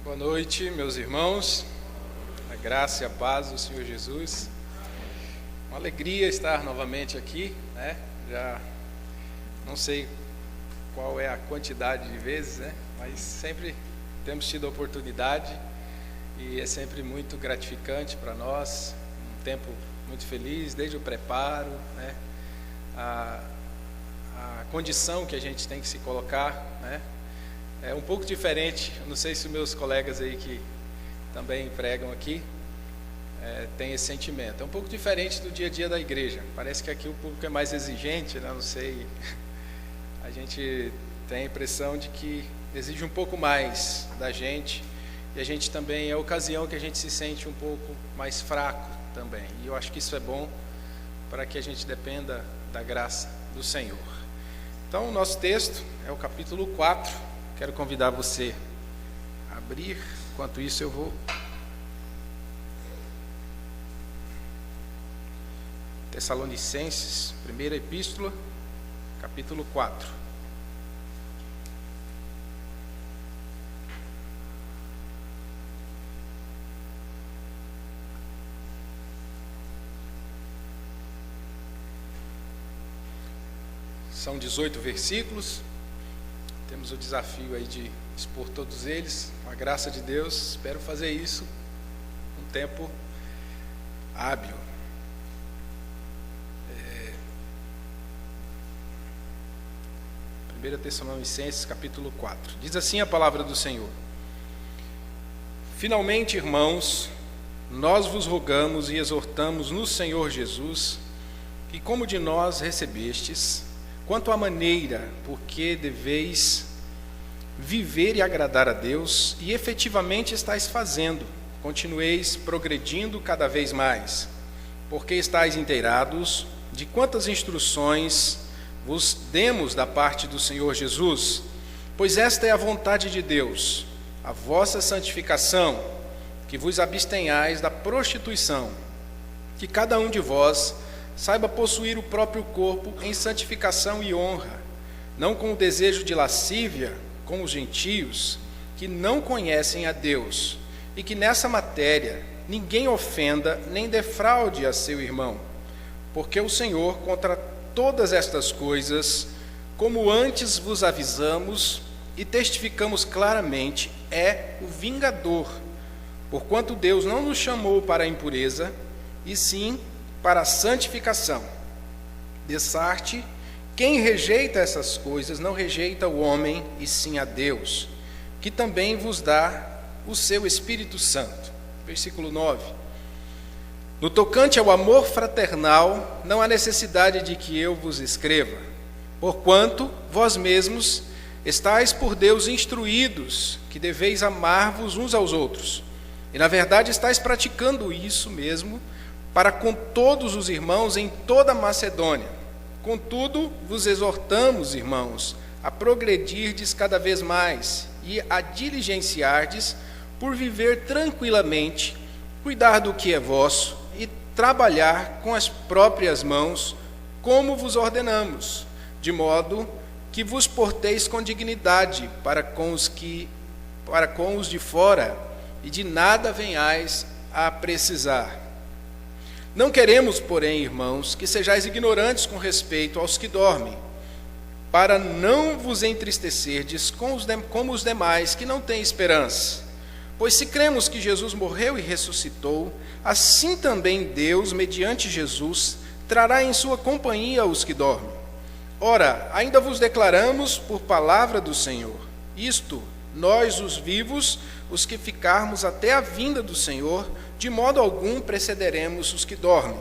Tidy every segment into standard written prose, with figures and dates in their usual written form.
Boa noite, meus irmãos, a graça e a paz do Senhor Jesus. Uma alegria estar novamente aqui, né? Já não sei qual é a quantidade de vezes, né? Mas sempre temos tido a oportunidade e é sempre muito gratificante para nós, um tempo muito feliz, desde o preparo, né? A condição que a gente tem que se colocar, né? É um pouco diferente, não sei se meus colegas aí que também pregam aqui têm esse sentimento. É um pouco diferente do dia a dia da igreja. Parece que aqui o público é mais exigente, né? Não sei, a gente tem a impressão de que exige um pouco mais da gente, e a gente também, é a ocasião que a gente se sente um pouco mais fraco também. E eu acho que isso é bom para que a gente dependa da graça do Senhor. Então, o nosso texto é o capítulo 4. Quero convidar você a abrir. Enquanto isso, eu vou... Tessalonicenses, primeira epístola, capítulo 4. São 18 versículos. Temos o desafio aí de expor todos eles, com a graça de Deus. Espero fazer isso um tempo hábil. 1 Tessalonicenses, capítulo 4. Diz assim a palavra do Senhor: Finalmente, irmãos, nós vos rogamos e exortamos no Senhor Jesus, que como de nós recebestes, quanto à maneira por que deveis viver e agradar a Deus, e efetivamente estáis fazendo, continueis progredindo cada vez mais, porque estáis inteirados de quantas instruções vos demos da parte do Senhor Jesus, pois esta é a vontade de Deus, a vossa santificação, que vos abstenhais da prostituição, que cada um de vós saiba possuir o próprio corpo em santificação e honra, não com o desejo de lascívia, como os gentios, que não conhecem a Deus, e que nessa matéria ninguém ofenda nem defraude a seu irmão, porque o Senhor, contra todas estas coisas, como antes vos avisamos e testificamos claramente, é o vingador, porquanto Deus não nos chamou para a impureza, e sim para a santificação. Dessarte, quem rejeita essas coisas não rejeita o homem, e sim a Deus, que também vos dá o seu Espírito Santo. Versículo 9. No tocante ao amor fraternal, não há necessidade de que eu vos escreva, porquanto vós mesmos estáis por Deus instruídos, que deveis amar-vos uns aos outros, e na verdade estáis praticando isso mesmo, para com todos os irmãos em toda a Macedônia. Contudo, vos exortamos, irmãos, a progredirdes cada vez mais e a diligenciardes por viver tranquilamente, cuidar do que é vosso e trabalhar com as próprias mãos, como vos ordenamos, de modo que vos porteis com dignidade para com os de fora, e de nada venhais a precisar. Não queremos, porém, irmãos, que sejais ignorantes com respeito aos que dormem, para não vos entristecerdes como os demais que não têm esperança. Pois se cremos que Jesus morreu e ressuscitou, assim também Deus, mediante Jesus, trará em sua companhia os que dormem. Ora, ainda vos declaramos por palavra do Senhor, isto, nós os vivos, os que ficarmos até a vinda do Senhor, de modo algum precederemos os que dormem.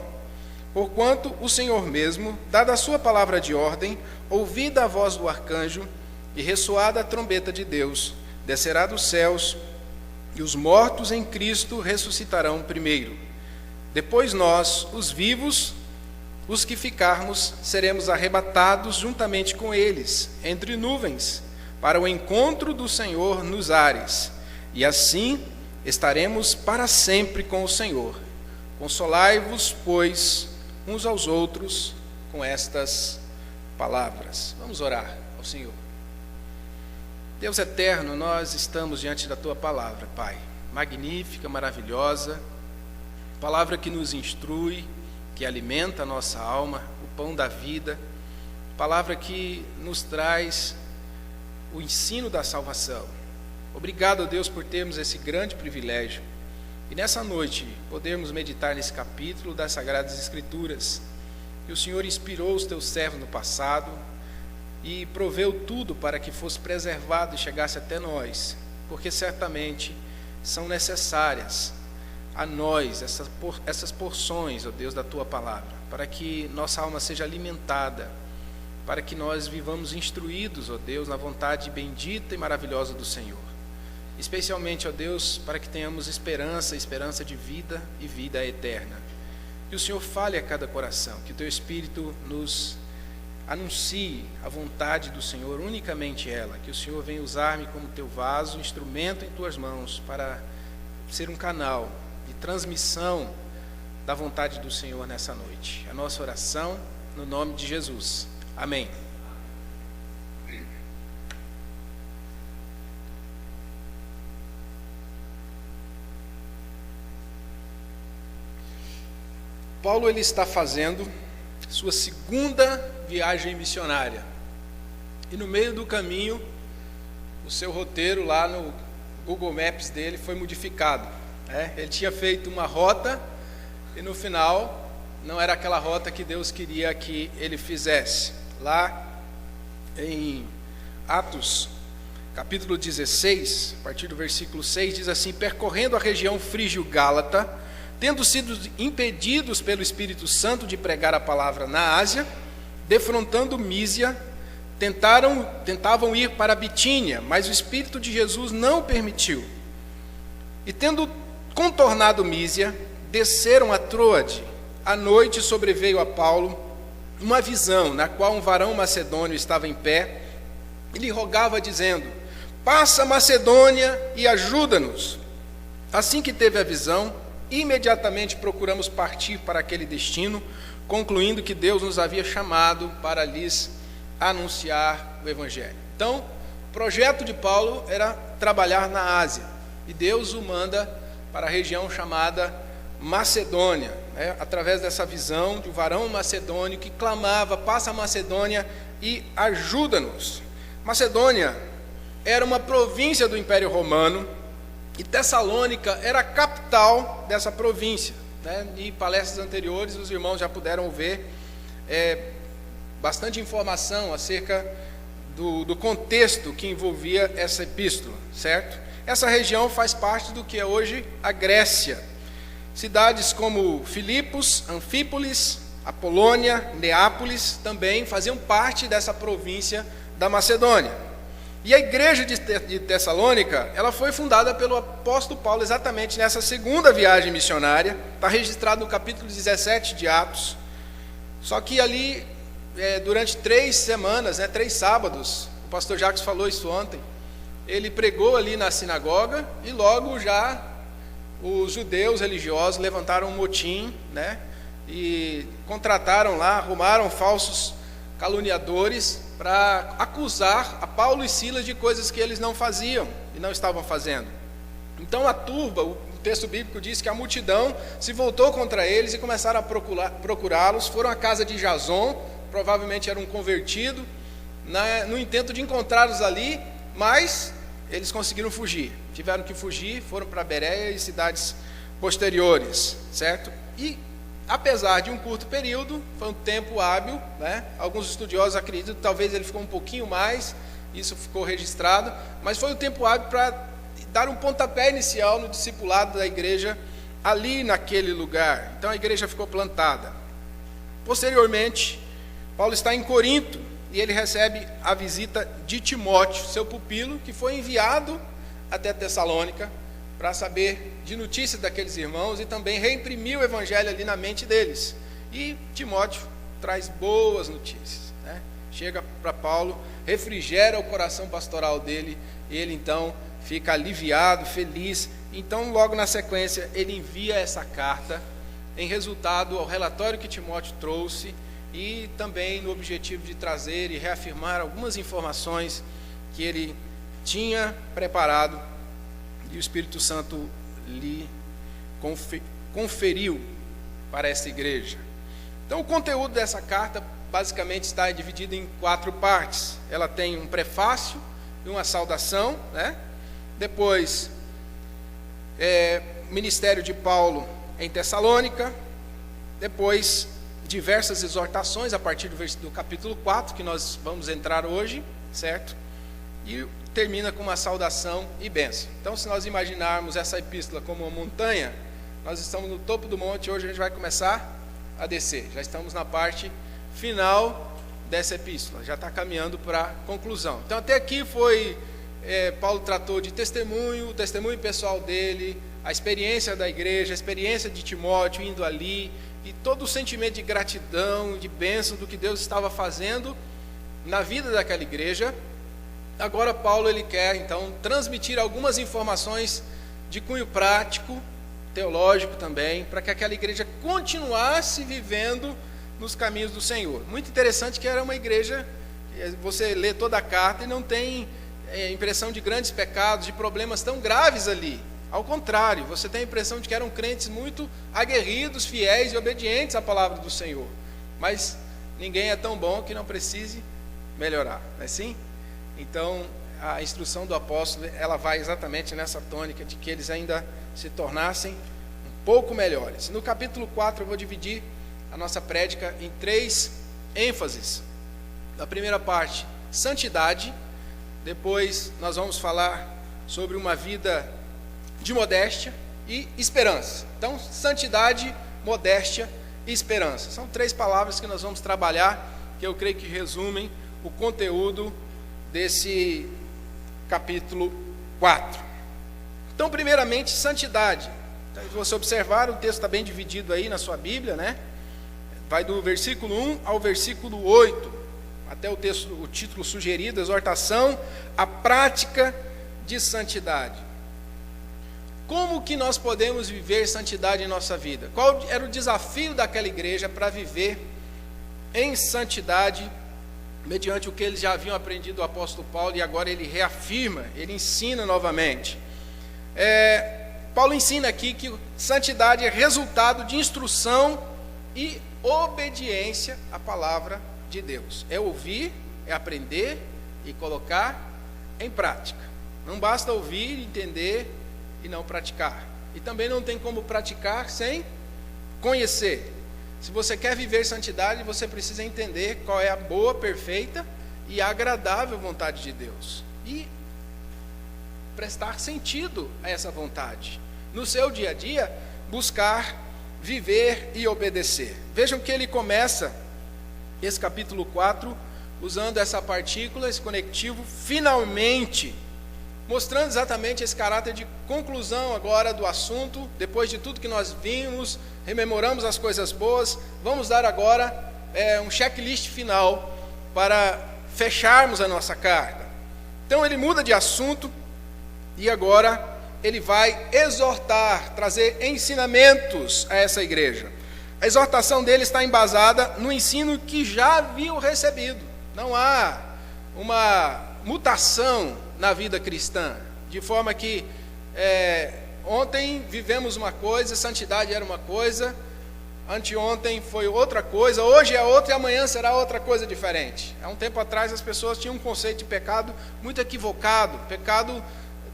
Porquanto o Senhor mesmo, dada a sua palavra de ordem, ouvida a voz do arcanjo e ressoada a trombeta de Deus, descerá dos céus, e os mortos em Cristo ressuscitarão primeiro. Depois nós, os vivos, os que ficarmos, seremos arrebatados juntamente com eles, entre nuvens, para o encontro do Senhor nos ares, e assim estaremos para sempre com o Senhor. Consolai-vos, pois, uns aos outros com estas palavras. Vamos orar ao Senhor. Deus eterno, nós estamos diante da Tua palavra, Pai, magnífica, maravilhosa, palavra que nos instrui, que alimenta a nossa alma, o pão da vida, palavra que nos traz o ensino da salvação. Obrigado, Deus, por termos esse grande privilégio e nessa noite podermos meditar nesse capítulo das Sagradas Escrituras, que o Senhor inspirou os Teus servos no passado e proveu tudo para que fosse preservado e chegasse até nós, porque certamente são necessárias a nós essas porções, ó Deus, da Tua palavra, para que nossa alma seja alimentada, para que nós vivamos instruídos, ó Deus, na vontade bendita e maravilhosa do Senhor. Especialmente, ó Deus, para que tenhamos esperança de vida e vida eterna. Que o Senhor fale a cada coração, que o Teu Espírito nos anuncie a vontade do Senhor, unicamente ela, que o Senhor venha usar-me como Teu vaso, instrumento em Tuas mãos, para ser um canal de transmissão da vontade do Senhor nessa noite. A nossa oração, no nome de Jesus. Amém. Paulo ele está fazendo sua segunda viagem missionária. E no meio do caminho, o seu roteiro lá no Google Maps dele foi modificado. Ele tinha feito uma rota e no final não era aquela rota que Deus queria que ele fizesse. Lá em Atos, capítulo 16, a partir do versículo 6, diz assim: percorrendo a região frígio-gálata, tendo sido impedidos pelo Espírito Santo de pregar a palavra na Ásia, defrontando Mísia, tentavam ir para Bitínia, mas o Espírito de Jesus não permitiu. E tendo contornado Mísia, desceram a Troade. À noite sobreveio a Paulo uma visão, na qual um varão macedônio estava em pé e lhe rogava, dizendo: passa a Macedônia e ajuda-nos. Assim que teve a visão, imediatamente procuramos partir para aquele destino, concluindo que Deus nos havia chamado para lhes anunciar o Evangelho. Então, o projeto de Paulo era trabalhar na Ásia, e Deus o manda para a região chamada Macedônia, através dessa visão de um varão macedônio que clamava: passa a Macedônia e ajuda-nos. Macedônia era uma província do Império Romano, e Tessalônica era a capital dessa província. Em palestras anteriores, os irmãos já puderam ver bastante informação acerca do contexto que envolvia essa epístola, certo? Essa região faz parte do que é hoje a Grécia. Cidades como Filipos, Anfípolis, Apolônia, Neápolis também faziam parte dessa província da Macedônia. E a igreja de Tessalônica, ela foi fundada pelo apóstolo Paulo exatamente nessa segunda viagem missionária. Está registrado no capítulo 17 de Atos. Só que ali, durante 3 semanas, 3 sábados, o pastor Jacques falou isso ontem, ele pregou ali na sinagoga e logo já os judeus religiosos levantaram um motim, e contrataram lá, arrumaram falsos caluniadores para acusar a Paulo e Silas de coisas que eles não faziam e não estavam fazendo. Então a turba, o texto bíblico diz que a multidão se voltou contra eles e começaram a procurá-los, foram à casa de Jason, provavelmente era um convertido, no intento de encontrá-los ali, mas eles conseguiram fugir, tiveram que fugir, foram para Bereia e cidades posteriores, certo? E apesar de um curto período, foi um tempo hábil, Alguns estudiosos acreditam que talvez ele ficou um pouquinho mais, isso ficou registrado, mas foi um tempo hábil para dar um pontapé inicial no discipulado da igreja ali naquele lugar. Então a igreja ficou plantada. Posteriormente, Paulo está em Corinto e ele recebe a visita de Timóteo, seu pupilo, que foi enviado até Tessalônica para saber de notícias daqueles irmãos e também reimprimir o evangelho ali na mente deles. E Timóteo traz boas notícias, Chega para Paulo, refrigera o coração pastoral dele, e ele então fica aliviado, feliz. Então logo na sequência ele envia essa carta em resultado ao relatório que Timóteo trouxe e também no objetivo de trazer e reafirmar algumas informações que ele tinha preparado e o Espírito Santo lhe conferiu para essa igreja. Então, o conteúdo dessa carta basicamente está dividido em 4 partes. Ela tem um prefácio e uma saudação, né? Depois, ministério de Paulo em Tessalônica. Depois, diversas exortações a partir do capítulo 4, que nós vamos entrar hoje, certo? E termina com uma saudação e bênção. Então, se nós imaginarmos essa epístola como uma montanha, nós estamos no topo do monte, hoje a gente vai começar a descer. Já estamos na parte final dessa epístola, já está caminhando para a conclusão. Então, até aqui Paulo tratou de testemunho, o testemunho pessoal dele, a experiência da igreja, a experiência de Timóteo indo ali, e todo o sentimento de gratidão, de bênção do que Deus estava fazendo na vida daquela igreja. Agora Paulo ele quer então transmitir algumas informações de cunho prático, teológico também, para que aquela igreja continuasse vivendo nos caminhos do Senhor. Muito interessante que era uma igreja, você lê toda a carta e não tem impressão de grandes pecados, de problemas tão graves ali. Ao contrário, você tem a impressão de que eram crentes muito aguerridos, fiéis e obedientes à palavra do Senhor. Mas ninguém é tão bom que não precise melhorar, não é assim? Então, a instrução do apóstolo, ela vai exatamente nessa tônica de que eles ainda se tornassem um pouco melhores. No capítulo 4, eu vou dividir a nossa prédica em 3 ênfases. Na primeira parte, santidade. Depois, nós vamos falar sobre uma vida de modéstia e esperança. Então, santidade, modéstia e esperança. São 3 palavras que nós vamos trabalhar, que eu creio que resumem o conteúdo desse capítulo 4. Então, primeiramente, santidade. Então, se você observar, o texto está bem dividido aí na sua Bíblia, né? Vai do versículo 1 ao versículo 8, até o título sugerido, exortação à prática de santidade. Como que nós podemos viver santidade em nossa vida? Qual era o desafio daquela igreja para viver em santidade, mediante o que eles já haviam aprendido do apóstolo Paulo, e agora ele reafirma, ele ensina novamente. Paulo ensina aqui que santidade é resultado de instrução e obediência à palavra de Deus. É ouvir, é aprender e colocar em prática. Não basta ouvir, entender e não praticar. E também não tem como praticar sem conhecer. Se você quer viver santidade, você precisa entender qual é a boa, perfeita e agradável vontade de Deus. E prestar sentido a essa vontade. No seu dia a dia, buscar viver e obedecer. Vejam que ele começa esse capítulo 4 usando essa partícula, esse conectivo, finalmente, mostrando exatamente esse caráter de conclusão agora do assunto. Depois de tudo que nós vimos, rememoramos as coisas boas, vamos dar agora um checklist final para fecharmos a nossa carta. Então ele muda de assunto e agora ele vai exortar, trazer ensinamentos a essa igreja. A exortação dele está embasada no ensino que já haviam recebido. Não há uma mutação na vida cristã, de forma que ontem vivemos uma coisa, santidade era uma coisa, anteontem foi outra coisa, hoje é outra e amanhã será outra coisa diferente. Há um tempo atrás as pessoas tinham um conceito de pecado muito equivocado, pecado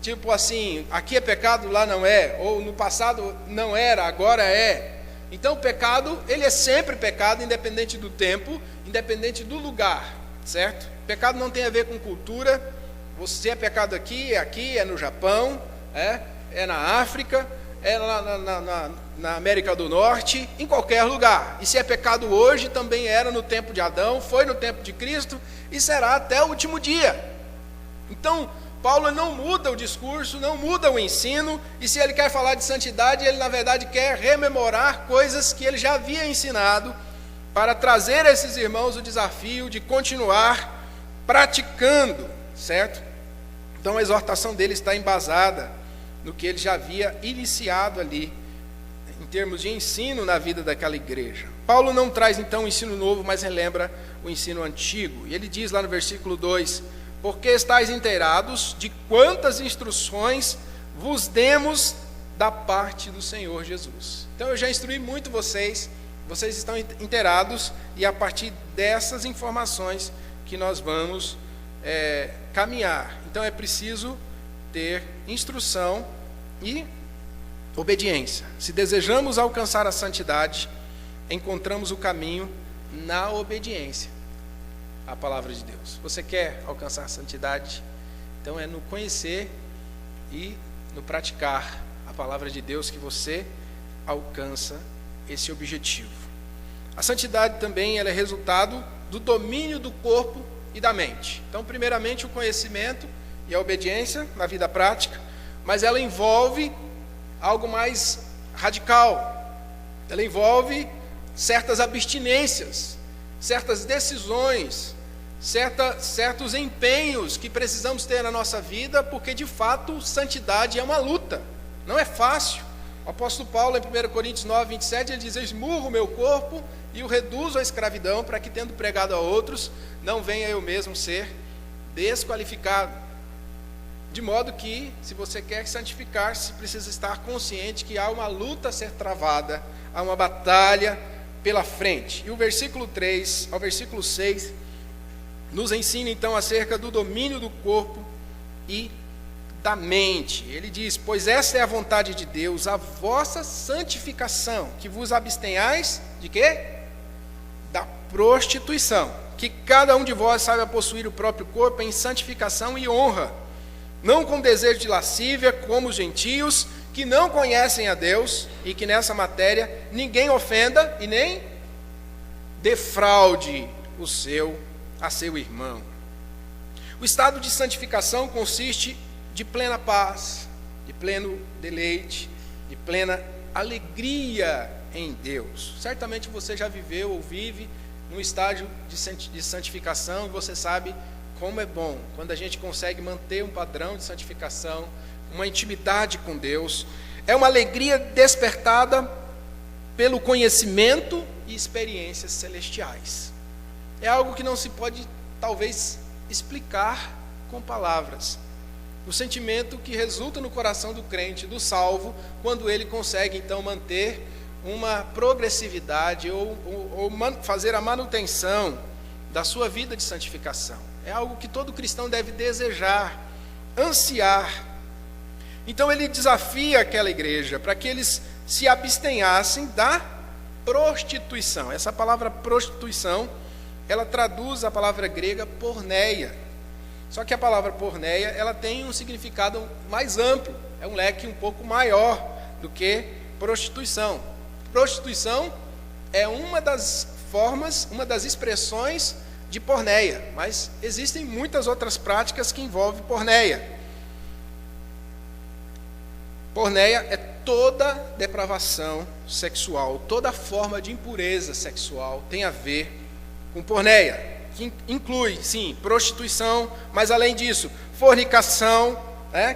tipo assim, aqui é pecado, lá não é, ou no passado não era, agora é. Então o pecado, ele é sempre pecado, independente do tempo, independente do lugar, certo? Pecado não tem a ver com cultura. Você é pecado aqui, é no Japão, é na África, é na América do Norte, em qualquer lugar. E se é pecado hoje, também era no tempo de Adão, foi no tempo de Cristo e será até o último dia. Então, Paulo não muda o discurso, não muda o ensino, e se ele quer falar de santidade, ele na verdade quer rememorar coisas que ele já havia ensinado, para trazer a esses irmãos o desafio de continuar praticando, certo? Então a exortação dele está embasada no que ele já havia iniciado ali, em termos de ensino na vida daquela igreja. Paulo não traz então um ensino novo, mas relembra o ensino antigo. E ele diz lá no versículo 2, porque estáis inteirados de quantas instruções vos demos da parte do Senhor Jesus. Então eu já instruí muito vocês estão inteirados, e a partir dessas informações que nós vamos caminhar. Então é preciso ter instrução e obediência. Se desejamos alcançar a santidade, encontramos o caminho na obediência à palavra de Deus. Você quer alcançar a santidade? Então é no conhecer e no praticar a palavra de Deus que você alcança esse objetivo. A santidade também ela é resultado do domínio do corpo e da mente. Então, primeiramente, o conhecimento e a obediência na vida prática, mas ela envolve algo mais radical. Ela envolve certas abstinências, certas decisões, certos empenhos que precisamos ter na nossa vida, porque de fato santidade é uma luta, não é fácil. O apóstolo Paulo, em 1 Coríntios 9, 27, ele diz: eu esmurro o meu corpo e o reduzo à escravidão, para que, tendo pregado a outros, não venha eu mesmo ser desqualificado. De modo que, se você quer santificar-se, precisa estar consciente que há uma luta a ser travada, há uma batalha pela frente. E o versículo 3 ao versículo 6 nos ensina então acerca do domínio do corpo e da mente. Ele diz: pois essa é a vontade de Deus, a vossa santificação, que vos abstenhais de quê? Da prostituição, que cada um de vós saiba possuir o próprio corpo em santificação e honra, não com desejo de lascívia, como os gentios, que não conhecem a Deus, e que nessa matéria ninguém ofenda e nem defraude a seu irmão. O estado de santificação consiste de plena paz, de pleno deleite, de plena alegria em Deus. Certamente você já viveu ou vive num estágio de santificação, e você sabe como é bom quando a gente consegue manter um padrão de santificação, uma intimidade com Deus. É uma alegria despertada pelo conhecimento e experiências celestiais. É algo que não se pode, talvez, explicar com palavras. O sentimento que resulta no coração do crente, do salvo, quando ele consegue, então, manter uma progressividade ou fazer a manutenção da sua vida de santificação. É algo que todo cristão deve desejar, ansiar. Então ele desafia aquela igreja para que eles se abstenhassem da prostituição. Essa palavra prostituição, ela traduz a palavra grega porneia. Só que a palavra porneia, ela tem um significado mais amplo, é um leque um pouco maior do que prostituição. Prostituição é uma das formas, uma das expressões de porneia, mas existem muitas outras práticas que envolvem porneia. Porneia é toda depravação sexual, toda forma de impureza sexual tem a ver com porneia, que inclui, sim, prostituição, mas além disso, fornicação,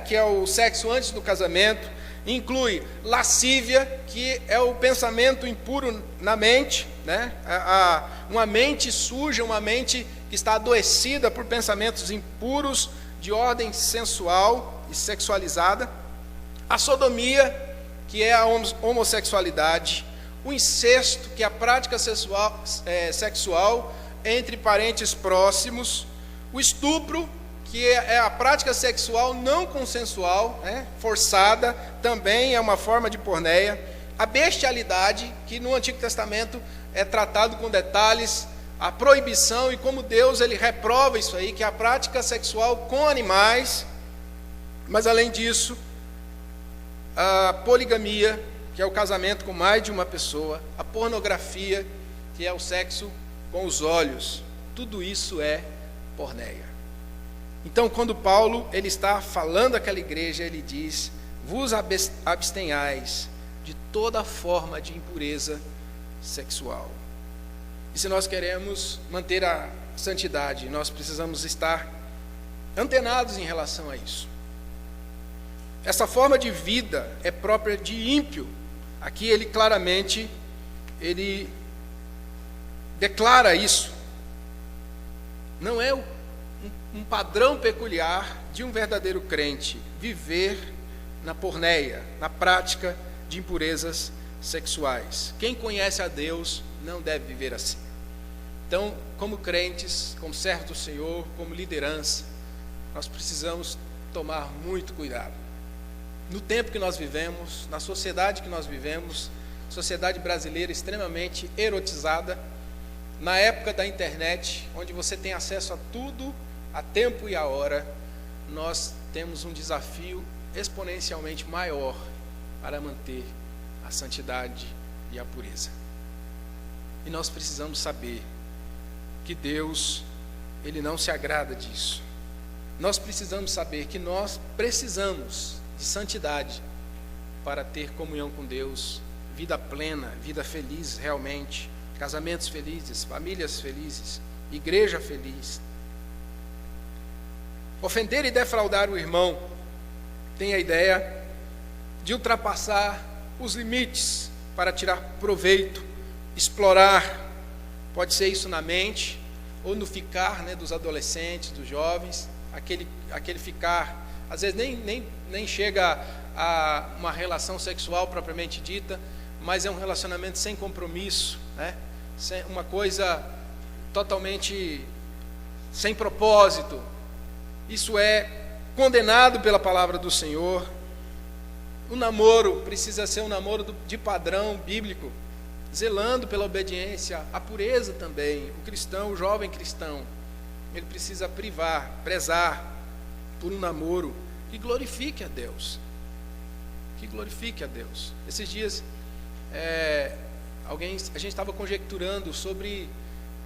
que é o sexo antes do casamento, inclui lascívia, que é o pensamento impuro na mente, uma mente suja, uma mente que está adoecida por pensamentos impuros de ordem sensual e sexualizada, a sodomia, que é a homossexualidade, o incesto, que é a prática sexual entre parentes próximos, o estupro, que é a prática sexual não consensual, forçada, também é uma forma de porneia, a bestialidade, que no Antigo Testamento é tratado com detalhes, a proibição e como Deus ele reprova isso aí, que é a prática sexual com animais, mas além disso, a poligamia, que é o casamento com mais de uma pessoa, a pornografia, que é o sexo com os olhos, tudo isso é porneia. Então, quando Paulo ele está falando àquela igreja, ele diz: vos abstenhais de toda forma de impureza sexual. E se nós queremos manter a santidade, nós precisamos estar antenados em relação a isso. Essa forma de vida é própria de ímpio. Aqui ele claramente declara isso. Não um padrão peculiar de um verdadeiro crente viver na porneia, na prática de impurezas sexuais. Quem conhece a Deus não deve viver assim. Então, como crentes, como servos do Senhor, como liderança, nós precisamos tomar muito cuidado. No tempo que nós vivemos, na sociedade que nós vivemos, sociedade brasileira extremamente erotizada, na época da internet, onde você tem acesso a tudo, a tempo e a hora, nós temos um desafio exponencialmente maior para manter a santidade e a pureza. E nós precisamos saber que Deus, Ele não se agrada disso. Nós precisamos saber que nós precisamos de santidade para ter comunhão com Deus, vida plena, vida feliz realmente, casamentos felizes, famílias felizes, igreja feliz. Ofender e defraudar o irmão tem a ideia de ultrapassar os limites para tirar proveito, explorar. Pode ser isso na mente ou no ficar, né, dos adolescentes, dos jovens, aquele ficar, às vezes nem chega a uma relação sexual propriamente dita, mas é um relacionamento sem compromisso, né? Uma coisa totalmente sem propósito. Isso é condenado pela palavra do Senhor. O namoro precisa ser um namoro de padrão bíblico, zelando pela obediência, a pureza também. O cristão, o jovem cristão, ele precisa prezar por um namoro que glorifique a Deus. Que glorifique a Deus. Esses dias, a gente estava conjecturando sobre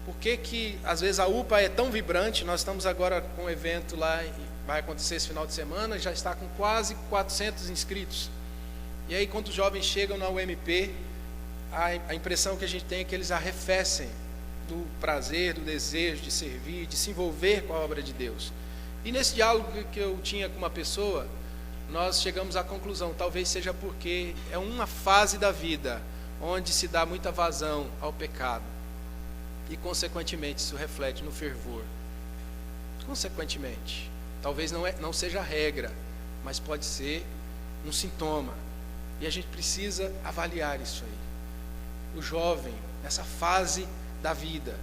por que às vezes a UPA é tão vibrante. Nós estamos agora com um evento lá, vai acontecer esse final de semana, já está com quase 400 inscritos. E aí, quando os jovens chegam na UMP, a impressão que a gente tem é que eles arrefecem do prazer, do desejo de servir, de se envolver com a obra de Deus. E nesse diálogo que eu tinha com uma pessoa, nós chegamos à conclusão, talvez seja porque é uma fase da vida onde se dá muita vazão ao pecado e, consequentemente, isso reflete no fervor. Consequentemente, talvez não seja a regra, mas pode ser um sintoma. E a gente precisa avaliar isso aí. O jovem, nessa fase da vida,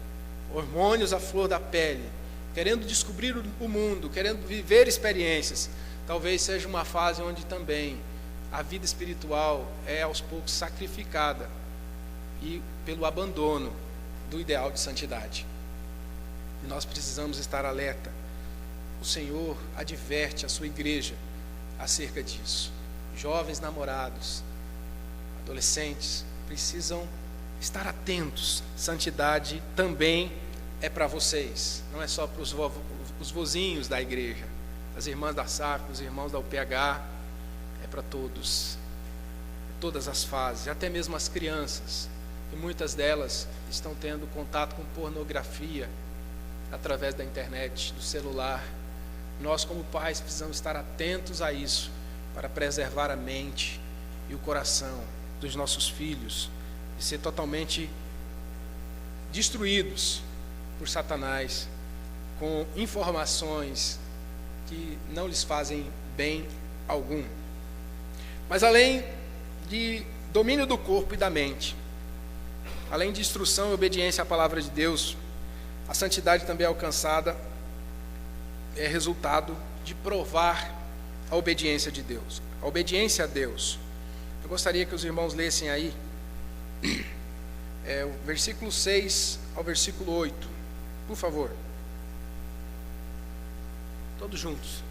hormônios à flor da pele, querendo descobrir o mundo, querendo viver experiências, talvez seja uma fase onde também a vida espiritual é aos poucos sacrificada e pelo abandono do ideal de santidade. E nós precisamos estar alerta. O Senhor adverte a sua igreja acerca disso. Jovens namorados, adolescentes, precisam estar atentos. Santidade também é para vocês, não é só para os vozinhos da igreja, as irmãs da SAF, os irmãos da UPH, é para todos, todas as fases, até mesmo as crianças, e muitas delas estão tendo contato com pornografia através da internet, do celular. Nós, como pais, precisamos estar atentos a isso, para preservar a mente e o coração dos nossos filhos e ser totalmente destruídos por Satanás com informações que não lhes fazem bem algum. Mas além de domínio do corpo e da mente, além de instrução e obediência à palavra de Deus, a santidade também é alcançada, é resultado de provar a obediência de Deus, a obediência a Deus. Eu gostaria que os irmãos lessem aí o versículo 6 ao versículo 8, por favor, todos juntos.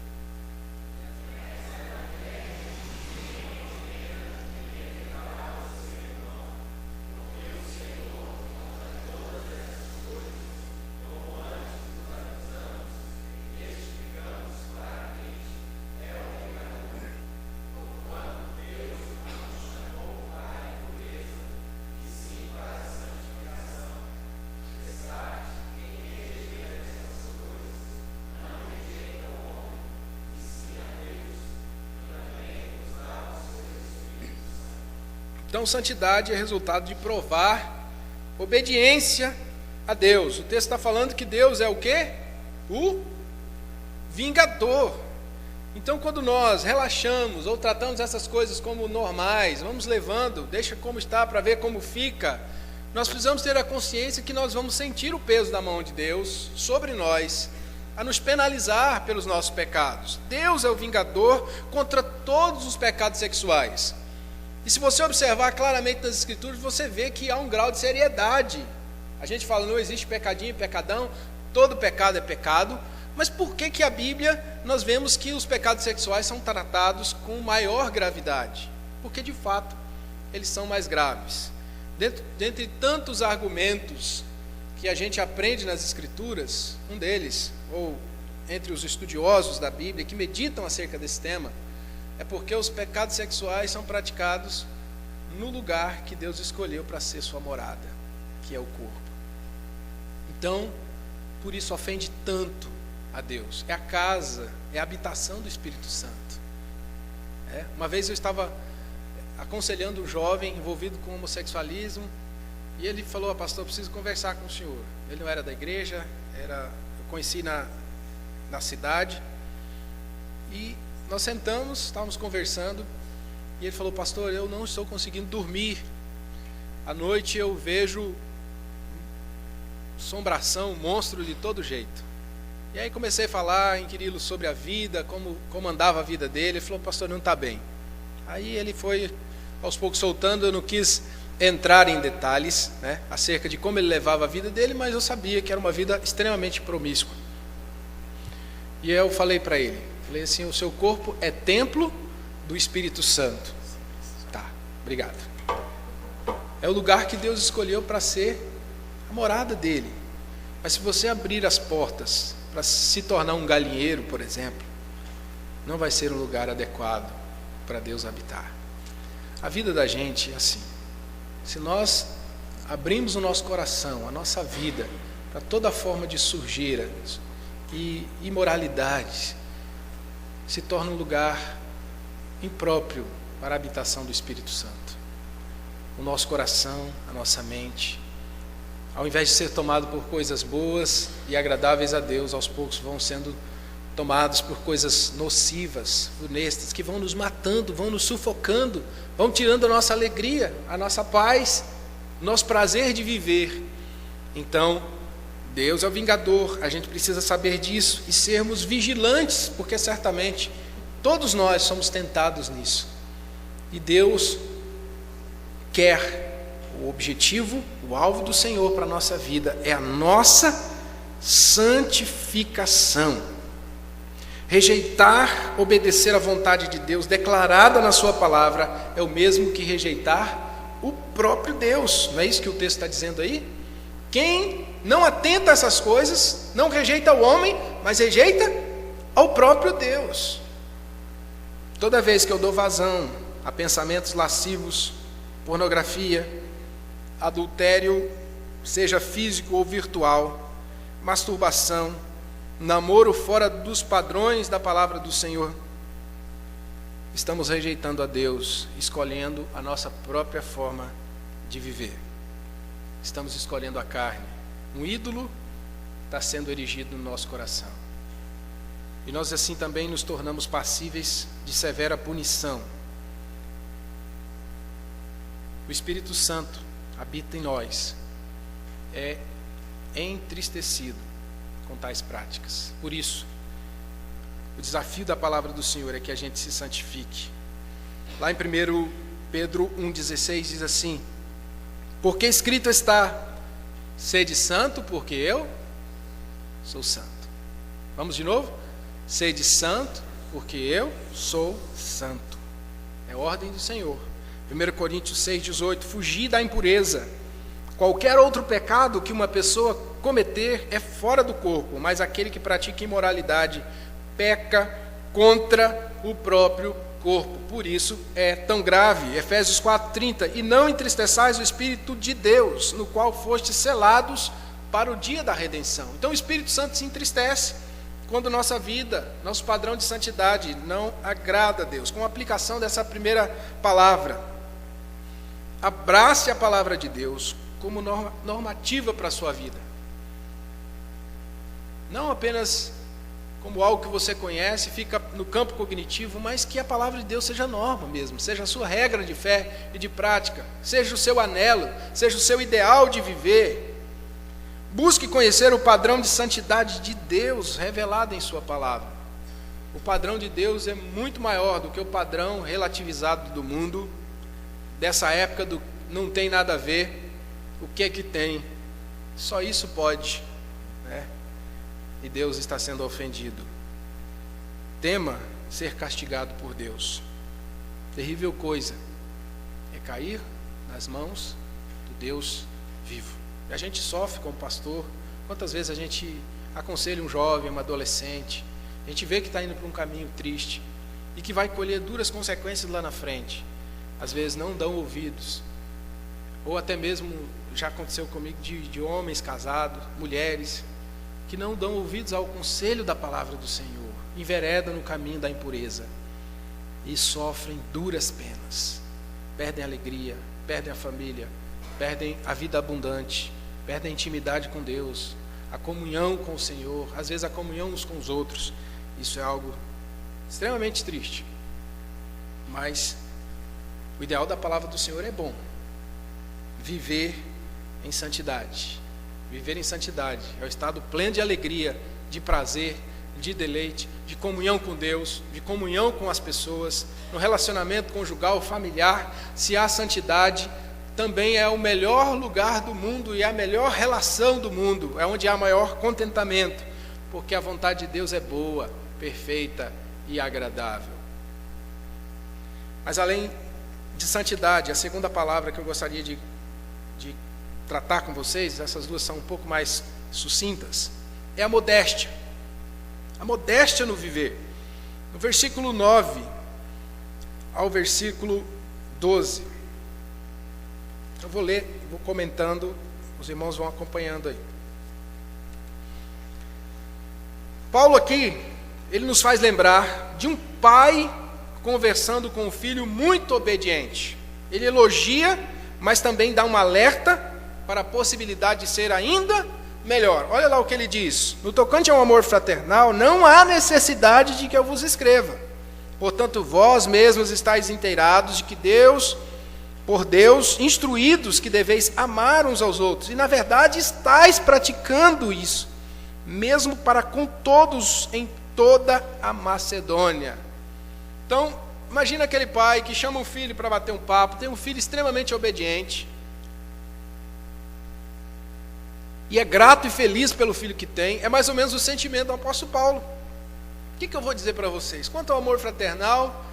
Então, santidade é resultado de provar obediência a Deus. O texto está falando que Deus é o quê? O vingador. Então, quando nós relaxamos ou tratamos essas coisas como normais, vamos levando, deixa como está para ver como fica, nós precisamos ter a consciência que nós vamos sentir o peso da mão de Deus sobre nós, a nos penalizar pelos nossos pecados. Deus é o vingador contra todos os pecados sexuais. E se você observar claramente nas Escrituras, você vê que há um grau de seriedade. A gente fala, não existe pecadinho e pecadão, todo pecado é pecado. Mas por que a Bíblia, nós vemos que os pecados sexuais são tratados com maior gravidade? Porque, de fato, eles são mais graves. Dentre tantos argumentos que a gente aprende nas Escrituras, um deles, ou entre os estudiosos da Bíblia que meditam acerca desse tema, é porque os pecados sexuais são praticados no lugar que Deus escolheu para ser sua morada, que é o corpo. Então, por isso ofende tanto a Deus. É a casa, é a habitação do Espírito Santo. Uma vez eu estava aconselhando um jovem envolvido com homossexualismo, e ele falou, pastor, eu preciso conversar com o senhor. Ele não era da igreja, eu conheci na cidade, e nós sentamos, estávamos conversando, e ele falou, pastor, eu não estou conseguindo dormir. À noite eu vejo assombração, monstro de todo jeito. E aí comecei a falar, inquiri-lo sobre a vida, como andava a vida dele. Ele falou, pastor, não está bem. Aí ele foi aos poucos soltando, eu não quis entrar em detalhes, acerca de como ele levava a vida dele, mas eu sabia que era uma vida extremamente promíscua. E eu falei para ele, assim, o seu corpo é templo do Espírito Santo. Tá, obrigado. É o lugar que Deus escolheu para ser a morada dele. Mas se você abrir as portas para se tornar um galinheiro, por exemplo, não vai ser um lugar adequado para Deus habitar. A vida da gente é assim. Se nós abrimos o nosso coração, a nossa vida, para toda forma de sujeira e imoralidade, se torna um lugar impróprio para a habitação do Espírito Santo. O nosso coração, a nossa mente, ao invés de ser tomado por coisas boas e agradáveis a Deus, aos poucos vão sendo tomados por coisas nocivas, funestas, que vão nos matando, vão nos sufocando, vão tirando a nossa alegria, a nossa paz, o nosso prazer de viver. Então, Deus é o vingador, a gente precisa saber disso e sermos vigilantes, porque certamente todos nós somos tentados nisso. E Deus quer, o objetivo, o alvo do Senhor para a nossa vida é a nossa santificação. Rejeitar, obedecer à vontade de Deus declarada na sua palavra é o mesmo que rejeitar o próprio Deus. Não é isso que o texto está dizendo aí? Quem não atenta a essas coisas, não rejeita o homem, mas rejeita ao próprio Deus. Toda vez que eu dou vazão a pensamentos lascivos, pornografia, adultério, seja físico ou virtual, masturbação, namoro fora dos padrões da palavra do Senhor, estamos rejeitando a Deus, escolhendo a nossa própria forma de viver. Estamos escolhendo a carne. Um ídolo está sendo erigido no nosso coração. E nós assim também nos tornamos passíveis de severa punição. O Espírito Santo habita em nós, é entristecido com tais práticas. Por isso, o desafio da palavra do Senhor é que a gente se santifique. Lá em 1 Pedro 1,16 diz assim: porque escrito está, sede santo, porque eu sou santo. Vamos de novo? Sede santo, porque eu sou santo. É a ordem do Senhor. 1 Coríntios 6,18, fugir da impureza. Qualquer outro pecado que uma pessoa cometer é fora do corpo, mas aquele que pratica imoralidade peca contra o próprio corpo. Por isso é tão grave. Efésios 4,30, e não entristeçais o Espírito de Deus, no qual fostes selados para o dia da redenção. Então o Espírito Santo se entristece quando nossa vida, nosso padrão de santidade não agrada a Deus. Com a aplicação dessa primeira palavra, abrace a palavra de Deus como normativa para a sua vida. Não apenas como algo que você conhece, fica no campo cognitivo, mas que a palavra de Deus seja norma mesmo, seja a sua regra de fé e de prática, seja o seu anelo, seja o seu ideal de viver. Busque conhecer o padrão de santidade de Deus revelado em sua palavra. O padrão de Deus é muito maior do que o padrão relativizado do mundo, dessa época do não tem nada a ver, o que é que tem, só isso pode, né? E Deus está sendo ofendido. Tema ser castigado por Deus. Terrível coisa é cair nas mãos do Deus vivo. E a gente sofre como pastor. Quantas vezes a gente aconselha um jovem, um adolescente, a gente vê que está indo para um caminho triste e que vai colher duras consequências lá na frente. Às vezes não dão ouvidos. Ou até mesmo, já aconteceu comigo, de homens casados, mulheres, que não dão ouvidos ao conselho da palavra do Senhor, enveredam no caminho da impureza e sofrem duras penas, perdem a alegria, perdem a família, perdem a vida abundante, perdem a intimidade com Deus, a comunhão com o Senhor, às vezes a comunhão uns com os outros. Isso é algo extremamente triste, mas o ideal da palavra do Senhor é bom. Viver em santidade. Viver em santidade é o estado pleno de alegria, de prazer, de deleite, de comunhão com Deus, de comunhão com as pessoas, no relacionamento conjugal, familiar. Se há santidade, também é o melhor lugar do mundo e a melhor relação do mundo, é onde há maior contentamento, porque a vontade de Deus é boa, perfeita e agradável. Mas além de santidade, a segunda palavra que eu gostaria de tratar com vocês, essas duas são um pouco mais sucintas, é a modéstia. A modéstia no viver. No versículo 9 ao versículo 12. Eu vou ler, vou comentando, os irmãos vão acompanhando aí. Paulo aqui, ele nos faz lembrar de um pai conversando com um filho muito obediente. Ele elogia, mas também dá um alerta para a possibilidade de ser ainda melhor. Olha lá o que ele diz: no tocante ao amor fraternal, não há necessidade de que eu vos escreva. Portanto, vós mesmos estáis inteirados de que por Deus, instruídos que deveis amar uns aos outros. E na verdade estáis praticando isso, mesmo para com todos em toda a Macedônia. Então, imagina aquele pai que chama um filho para bater um papo, tem um filho extremamente obediente, e é grato e feliz pelo filho que tem. É mais ou menos o sentimento do apóstolo Paulo. O que eu vou dizer para vocês? Quanto ao amor fraternal,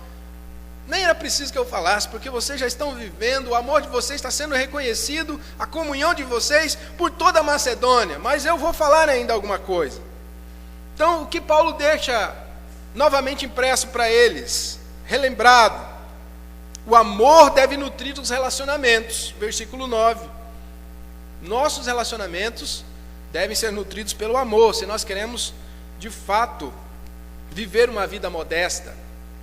nem era preciso que eu falasse, porque vocês já estão vivendo, o amor de vocês está sendo reconhecido, a comunhão de vocês por toda a Macedônia. Mas eu vou falar ainda alguma coisa. Então, o que Paulo deixa novamente impresso para eles, relembrado: o amor deve nutrir os relacionamentos. Versículo 9. Nossos relacionamentos devem ser nutridos pelo amor. Se nós queremos, de fato, viver uma vida modesta,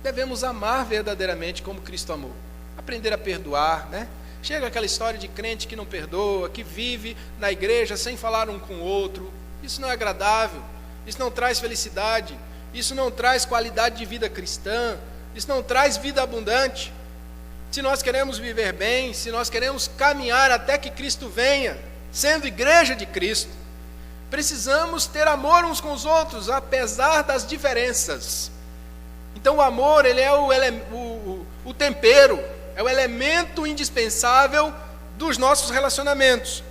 devemos amar verdadeiramente como Cristo amou. Aprender a perdoar, né? Chega aquela história de crente que não perdoa, que vive na igreja sem falar um com o outro. Isso não é agradável, isso não traz felicidade, isso não traz qualidade de vida cristã, isso não traz vida abundante. Se nós queremos viver bem, se nós queremos caminhar até que Cristo venha, sendo igreja de Cristo, precisamos ter amor uns com os outros, apesar das diferenças. Então o amor, ele é o tempero, é o elemento indispensável dos nossos relacionamentos.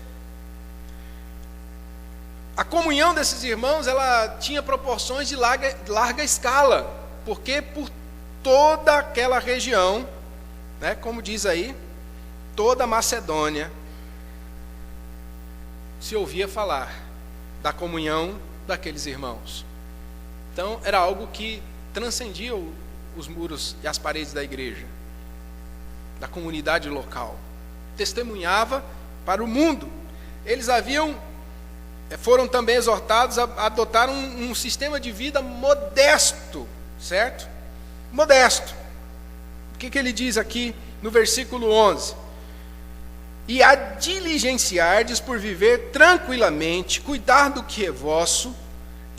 A comunhão desses irmãos, ela tinha proporções de larga escala, porque por toda aquela região, né, como diz aí, toda a Macedônia, se ouvia falar da comunhão daqueles irmãos. Então era algo que transcendia os muros e as paredes da igreja, da comunidade local. Testemunhava para o mundo. Eles foram também exortados a adotar um sistema de vida modesto, certo? Modesto. O que ele diz aqui no versículo 11? E a diligenciardes por viver tranquilamente, cuidar do que é vosso,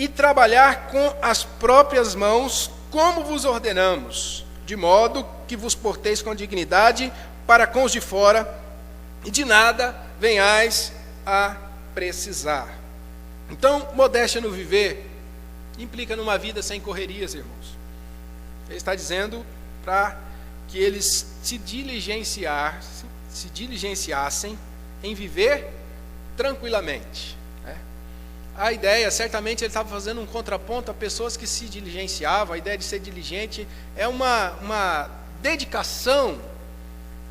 e trabalhar com as próprias mãos, como vos ordenamos, de modo que vos porteis com dignidade para com os de fora, e de nada venhais a precisar. Então, modéstia no viver implica numa vida sem correrias, irmãos. Ele está dizendo para que eles se diligenciassem em viver tranquilamente. A ideia, certamente ele estava fazendo um contraponto a pessoas que se diligenciavam. A ideia de ser diligente é uma dedicação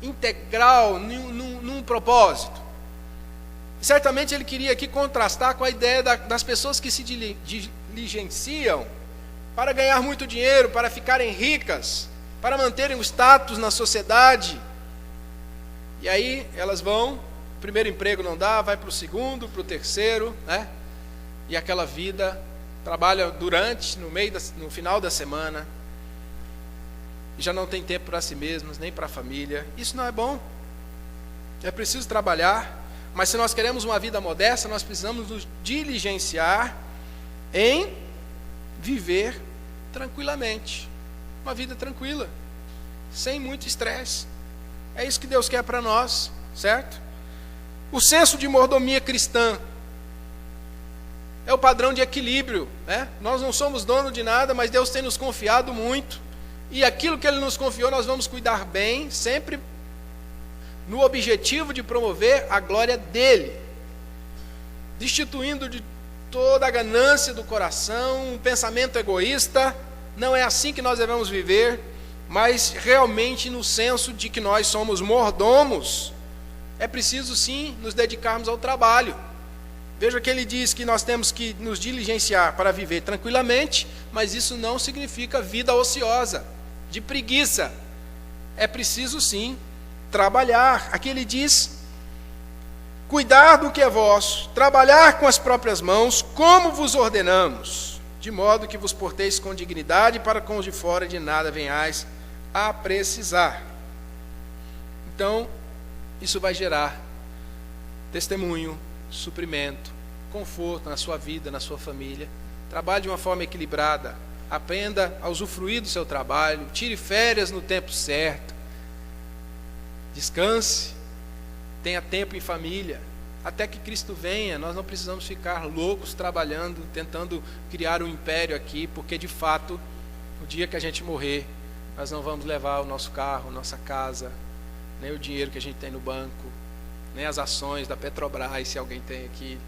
integral num propósito. Certamente ele queria aqui contrastar com a ideia das pessoas que se diligenciam para ganhar muito dinheiro, para ficarem ricas, para manterem o status na sociedade. E aí elas vão, o primeiro emprego não dá, vai para o segundo, para o terceiro, né? E aquela vida, trabalha no final da semana, e já não tem tempo para si mesmas, nem para a família. Isso não é bom. É preciso trabalhar, mas se nós queremos uma vida modesta, nós precisamos nos diligenciar em viver tranquilamente. Uma vida tranquila, sem muito estresse. É isso que Deus quer para nós, certo? O senso de mordomia cristã é o padrão de equilíbrio, né? Nós não somos donos de nada, mas Deus tem nos confiado muito. E aquilo que Ele nos confiou, nós vamos cuidar bem, sempre no objetivo de promover a glória dEle, destituindo de toda a ganância do coração, um pensamento egoísta. Não é assim que nós devemos viver, mas realmente no senso de que nós somos mordomos. É preciso sim nos dedicarmos ao trabalho. Veja que ele diz que nós temos que nos diligenciar para viver tranquilamente, mas isso não significa vida ociosa, de preguiça. É preciso sim trabalhar. Aqui ele diz: cuidar do que é vosso, trabalhar com as próprias mãos, como vos ordenamos, de modo que vos porteis com dignidade para com os de fora, de nada venhais a precisar. Então, isso vai gerar testemunho, suprimento, conforto na sua vida, na sua família. Trabalhe de uma forma equilibrada, aprenda a usufruir do seu trabalho, tire férias no tempo certo, descanse, tenha tempo em família, até que Cristo venha. Nós não precisamos ficar loucos trabalhando, tentando criar um império aqui, porque de fato, no dia que a gente morrer, nós não vamos levar o nosso carro, nossa casa, nem o dinheiro que a gente tem no banco, nem as ações da Petrobras, se alguém tem aqui,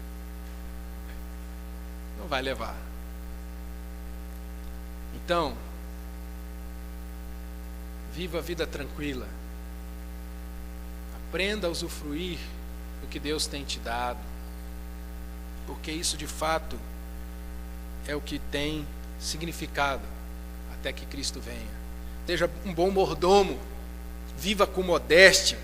não vai levar. Então, viva a vida tranquila, aprenda a usufruir do que Deus tem te dado, porque isso de fato é o que tem significado até que Cristo venha. Seja um bom mordomo, viva com modéstia.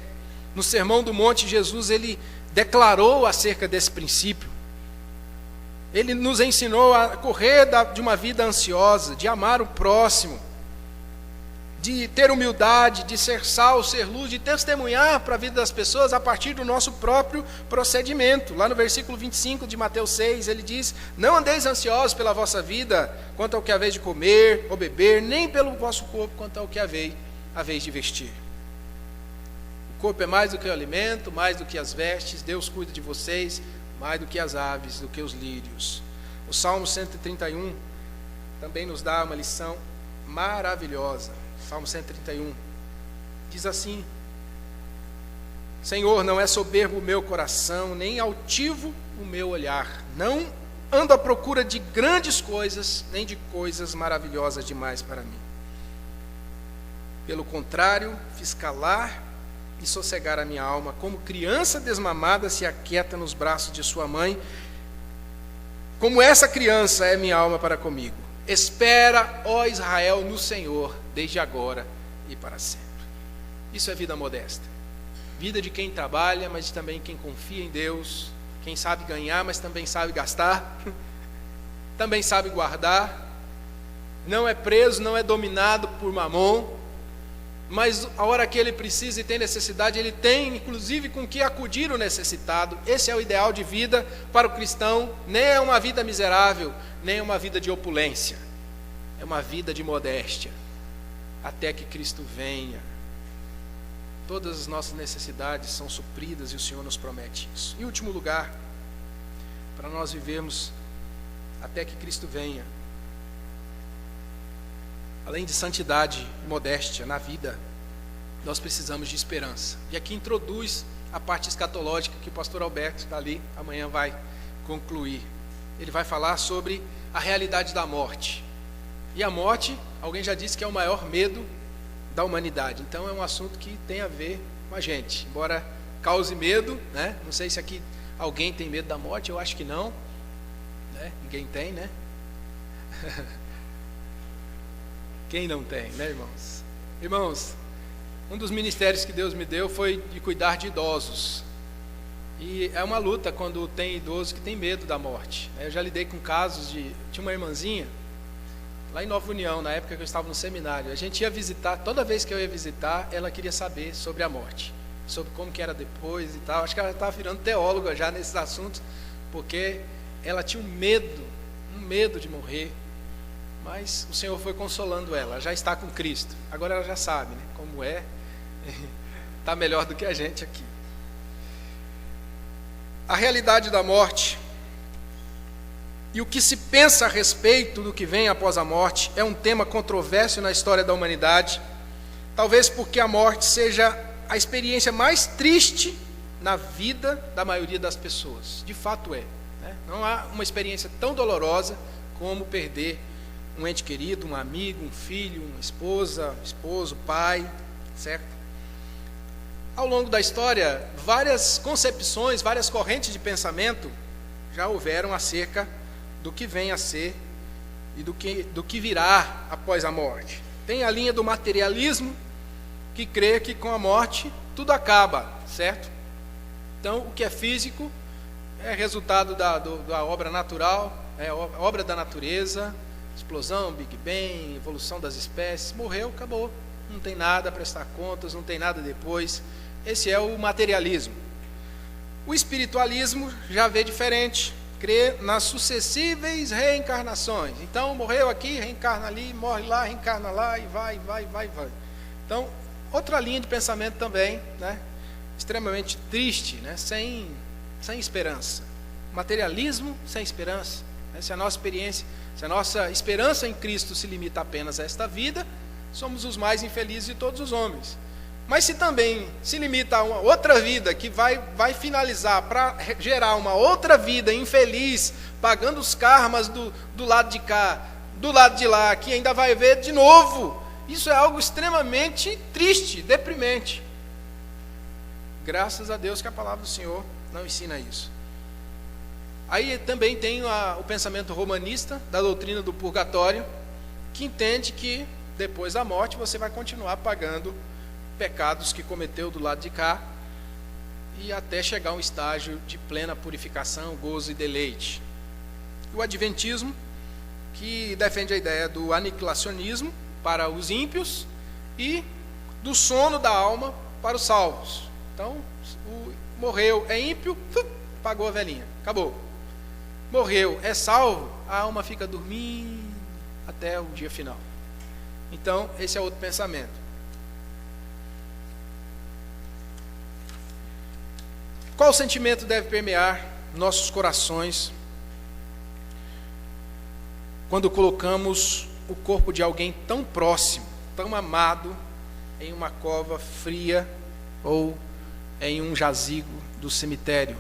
No Sermão do Monte, Jesus ele declarou acerca desse princípio. Ele nos ensinou a correr de uma vida ansiosa, de amar o próximo, de ter humildade, de ser sal, ser luz, de testemunhar para a vida das pessoas a partir do nosso próprio procedimento. Lá no versículo 25 de Mateus 6, ele diz: não andeis ansiosos pela vossa vida, quanto ao que haveis de comer ou beber, nem pelo vosso corpo, quanto ao que haveis de vestir. O corpo é mais do que o alimento, mais do que as vestes. Deus cuida de vocês mais do que as aves, do que os lírios. O Salmo 131 também nos dá uma lição maravilhosa. Salmo 131 diz assim: Senhor, não é soberbo o meu coração, nem altivo o meu olhar. Não ando à procura de grandes coisas, nem de coisas maravilhosas demais para mim. Pelo contrário, fiz calar e sossegar a minha alma, como criança desmamada se aquieta nos braços de sua mãe. Como essa criança é minha alma para comigo. Espera, ó Israel, no Senhor, desde agora e para sempre. Isso é vida modesta. Vida de quem trabalha, mas também quem confia em Deus. Quem sabe ganhar, mas também sabe gastar. Também sabe guardar. Não é preso, não é dominado por mamon. mas a hora que ele precisa e tem necessidade, ele tem inclusive com que acudir o necessitado. Esse é o ideal de vida para o cristão. Nem é uma vida miserável, nem é uma vida de opulência, é uma vida de modéstia, até que Cristo venha. Todas as nossas necessidades são supridas e o Senhor nos promete isso. Em último lugar, para nós vivermos até que Cristo venha, além de santidade e modéstia na vida, nós precisamos de esperança. E aqui introduz a parte escatológica que o pastor Alberto está ali, amanhã vai concluir. Ele vai falar sobre a realidade da morte. E a morte, alguém já disse que é o maior medo da humanidade. Então é um assunto que tem a ver com a gente. Embora cause medo, né? Não sei se aqui alguém tem medo da morte, eu acho que não, né? Ninguém tem, né? Quem não tem, né, irmãos? Irmãos, um dos ministérios que Deus me deu foi de cuidar de idosos. E é uma luta quando tem idoso que tem medo da morte. Eu já lidei com casos de... Tinha uma irmãzinha, lá em Nova União, na época que eu estava no seminário. A gente ia visitar, toda vez que eu ia visitar, ela queria saber sobre a morte, sobre como que era depois e tal. Acho que ela estava virando teóloga já nesses assuntos, porque ela tinha um medo de morrer. Mas o Senhor foi consolando ela, já está com Cristo. Agora ela já sabe, né, como é. Está melhor do que a gente aqui. A realidade da morte e o que se pensa a respeito do que vem após a morte é um tema controverso na história da humanidade, talvez porque a morte seja a experiência mais triste na vida da maioria das pessoas. De fato é, né? Não há uma experiência tão dolorosa como perder um ente querido, um amigo, um filho, uma esposa, esposo, pai, certo? Ao longo da história, várias concepções, várias correntes de pensamento já houveram acerca do que vem a ser e do que virá após a morte. Tem a linha do materialismo, que crê que com a morte tudo acaba, certo? Então, o que é físico é resultado da obra natural, é obra da natureza, explosão, Big Bang, evolução das espécies, morreu, acabou. Não tem nada a prestar contas, não tem nada depois. Esse é o materialismo. O espiritualismo já vê diferente, crê nas sucessíveis reencarnações. Então, morreu aqui, reencarna ali, morre lá, reencarna lá, e vai. Então, outra linha de pensamento também, né, extremamente triste, né, sem esperança. Materialismo sem esperança. Se a nossa experiência, se a nossa esperança em Cristo se limita apenas a esta vida, somos os mais infelizes de todos os homens. Mas se também se limita a uma outra vida que vai finalizar para gerar uma outra vida infeliz, pagando os karmas do lado de cá, do lado de lá, que ainda vai ver de novo, isso é algo extremamente triste, deprimente. Graças a Deus que a palavra do Senhor não ensina isso. Aí também tem o pensamento romanista da doutrina do purgatório, que entende que depois da morte você vai continuar pagando pecados que cometeu do lado de cá e até chegar a um estágio de plena purificação, gozo e deleite. O adventismo, que defende a ideia do aniquilacionismo para os ímpios e do sono da alma para os salvos. Então, morreu, é ímpio, pagou a velhinha, acabou. Morreu, é salvo, a alma fica dormindo até o dia final. Então, esse é outro pensamento. Qual sentimento deve permear nossos corações quando colocamos o corpo de alguém tão próximo, tão amado, em uma cova fria ou em um jazigo do cemitério?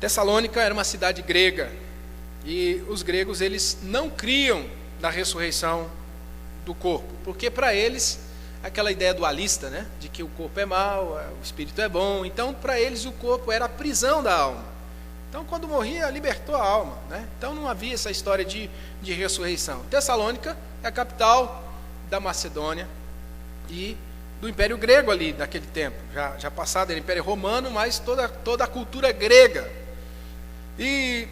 Tessalônica era uma cidade grega e os gregos eles não criam na ressurreição do corpo, porque para eles aquela ideia dualista, né, de que o corpo é mau, o espírito é bom. Então para eles o corpo era a prisão da alma. Então quando morria libertou a alma, né? Então não havia essa história de ressurreição. Tessalônica é a capital da Macedônia e do Império Grego ali naquele tempo, já passado era Império Romano, mas toda a cultura grega. E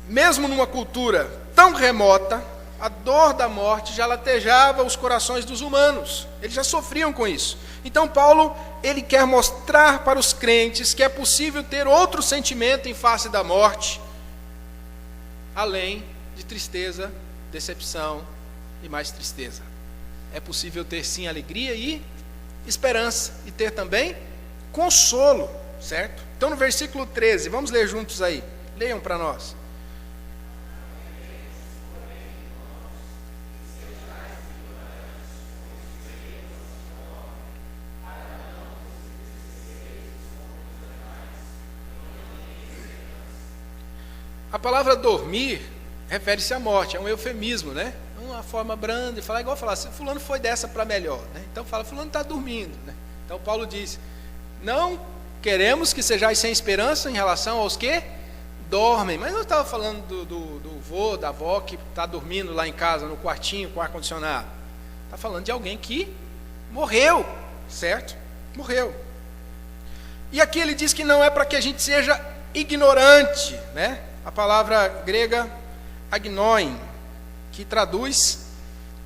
mesmo numa cultura tão remota, a dor da morte já latejava os corações dos humanos. Eles já sofriam com isso. Então Paulo, ele quer mostrar para os crentes que é possível ter outro sentimento em face da morte, além de tristeza, decepção e mais tristeza. É possível ter sim alegria e esperança, e ter também consolo, certo? Então no versículo 13, vamos ler juntos aí. Leiam para nós. A palavra dormir refere-se à morte, é um eufemismo, né? Uma forma branda de falar, igual falar, se fulano foi dessa para melhor, né? Então fala, fulano está dormindo, né? Então Paulo diz, não queremos que sejais sem esperança em relação aos que dormem. Mas não estava falando do vô, da avó que está dormindo lá em casa, no quartinho, com o ar-condicionado. Está falando de alguém que morreu, certo? Morreu. E aqui ele diz que não é para que a gente seja ignorante, né? A palavra grega agnoin, que traduz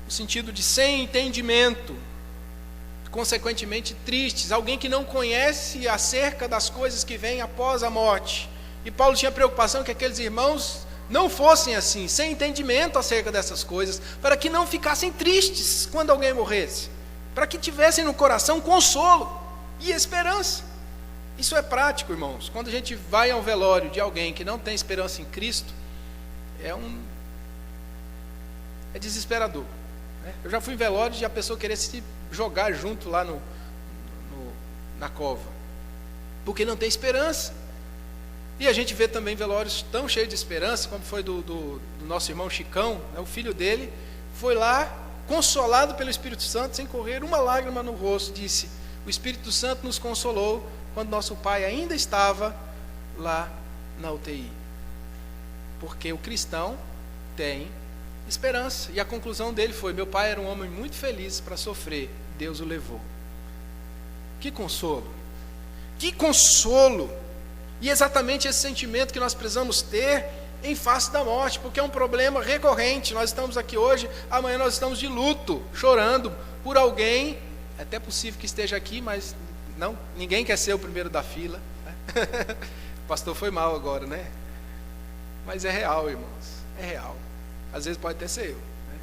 o sentido de sem entendimento, consequentemente tristes, alguém que não conhece acerca das coisas que vêm após a morte. E Paulo tinha preocupação que aqueles irmãos não fossem assim, sem entendimento acerca dessas coisas, para que não ficassem tristes quando alguém morresse, para que tivessem no coração consolo e esperança. Isso é prático, irmãos. Quando a gente vai a um velório de alguém que não tem esperança em Cristo, é desesperador, né? Eu já fui em velório de a pessoa querer se jogar junto lá na cova, porque não tem esperança. E a gente vê também velórios tão cheios de esperança, como foi do nosso irmão Chicão, né? O filho dele foi lá, consolado pelo Espírito Santo, sem correr uma lágrima no rosto, disse, o Espírito Santo nos consolou quando nosso pai ainda estava lá na UTI. Porque o cristão tem esperança. E a conclusão dele foi, meu pai era um homem muito feliz para sofrer, Deus o levou. Que consolo! Que consolo! E exatamente esse sentimento que nós precisamos ter em face da morte, porque é um problema recorrente. Nós estamos aqui hoje, amanhã nós estamos de luto, chorando por alguém, é até possível que esteja aqui, mas não, ninguém quer ser o primeiro da fila, né? O pastor foi mal agora, né? Mas é real, irmãos, é real. Às vezes pode até ser eu, né?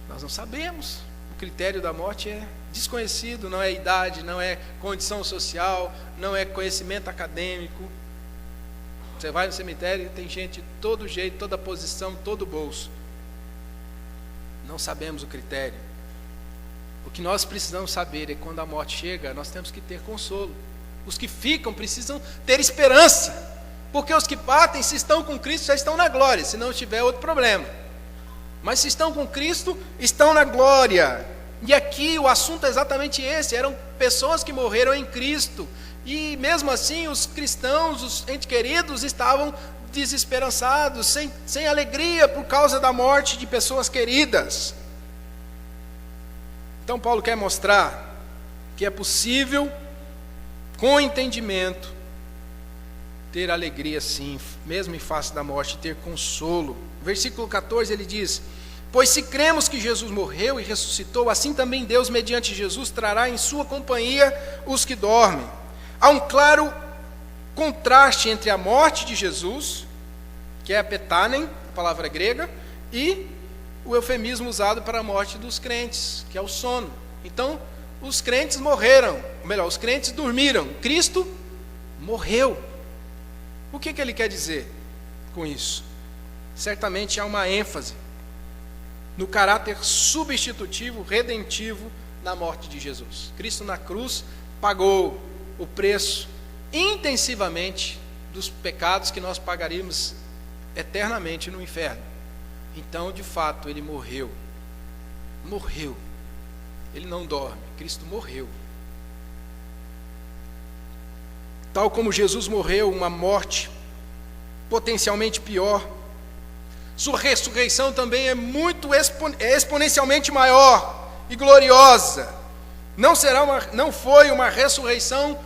Nós não sabemos. O critério da morte é desconhecido, não é idade, não é condição social, não é conhecimento acadêmico. Você vai no cemitério e tem gente de todo jeito, toda posição, todo bolso. Não sabemos o critério. O que nós precisamos saber é que quando a morte chega, nós temos que ter consolo. Os que ficam precisam ter esperança, porque os que partem, se estão com Cristo, já estão na glória, se não tiver outro problema. Mas se estão com Cristo, estão na glória. E aqui o assunto é exatamente esse, eram pessoas que morreram em Cristo, e mesmo assim os cristãos, os entes queridos, estavam desesperançados, sem alegria por causa da morte de pessoas queridas. Então Paulo quer mostrar que é possível, com entendimento, ter alegria sim, mesmo em face da morte, ter consolo. Versículo 14 ele diz, pois se cremos que Jesus morreu e ressuscitou, assim também Deus, mediante Jesus, trará em sua companhia os que dormem. Há um claro contraste entre a morte de Jesus, que é a petanen, a palavra grega, e o eufemismo usado para a morte dos crentes, que é o sono. Então, os crentes morreram, ou melhor, os crentes dormiram, Cristo morreu. O que ele quer dizer com isso? Certamente há uma ênfase no caráter substitutivo, redentivo da morte de Jesus. Cristo na cruz pagou o preço intensivamente dos pecados que nós pagaríamos eternamente no inferno. Então, de fato, ele morreu. Morreu. Ele não dorme. Cristo morreu. Tal como Jesus morreu, uma morte potencialmente pior, sua ressurreição também é exponencialmente maior e gloriosa. Não foi uma ressurreição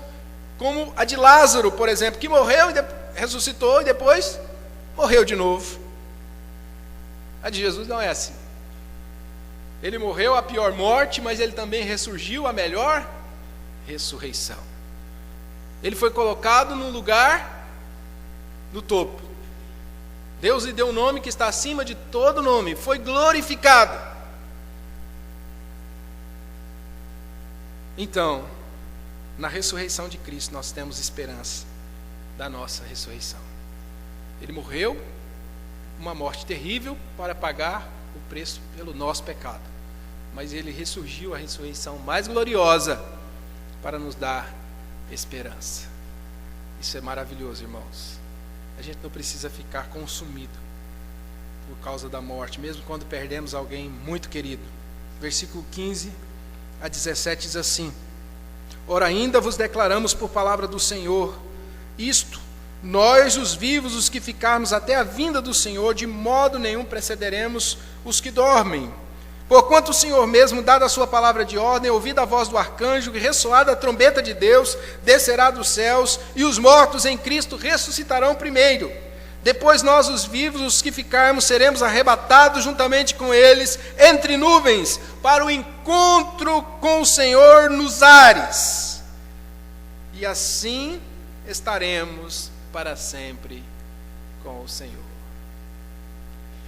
como a de Lázaro, por exemplo, que morreu e ressuscitou e depois morreu de novo. A de Jesus não é assim. Ele morreu a pior morte, mas ele também ressurgiu a melhor ressurreição. Ele foi colocado no lugar do topo. Deus lhe deu um nome que está acima de todo nome, foi glorificado. Então, na ressurreição de Cristo, nós temos esperança da nossa ressurreição. Ele morreu uma morte terrível para pagar o preço pelo nosso pecado, mas ele ressurgiu a ressurreição mais gloriosa para nos dar esperança. Isso é maravilhoso, irmãos. A gente não precisa ficar consumido por causa da morte, mesmo quando perdemos alguém muito querido. Versículo 15 a 17 diz assim: Ora, ainda vos declaramos por palavra do Senhor isto: nós, os vivos, os que ficarmos até a vinda do Senhor, de modo nenhum precederemos os que dormem. Porquanto o Senhor mesmo, dada a sua palavra de ordem, ouvida a voz do arcanjo, e ressoada a trombeta de Deus, descerá dos céus, e os mortos em Cristo ressuscitarão primeiro. Depois nós, os vivos, os que ficarmos, seremos arrebatados juntamente com eles, entre nuvens, para o encontro com o Senhor nos ares. E assim estaremos para sempre com o Senhor.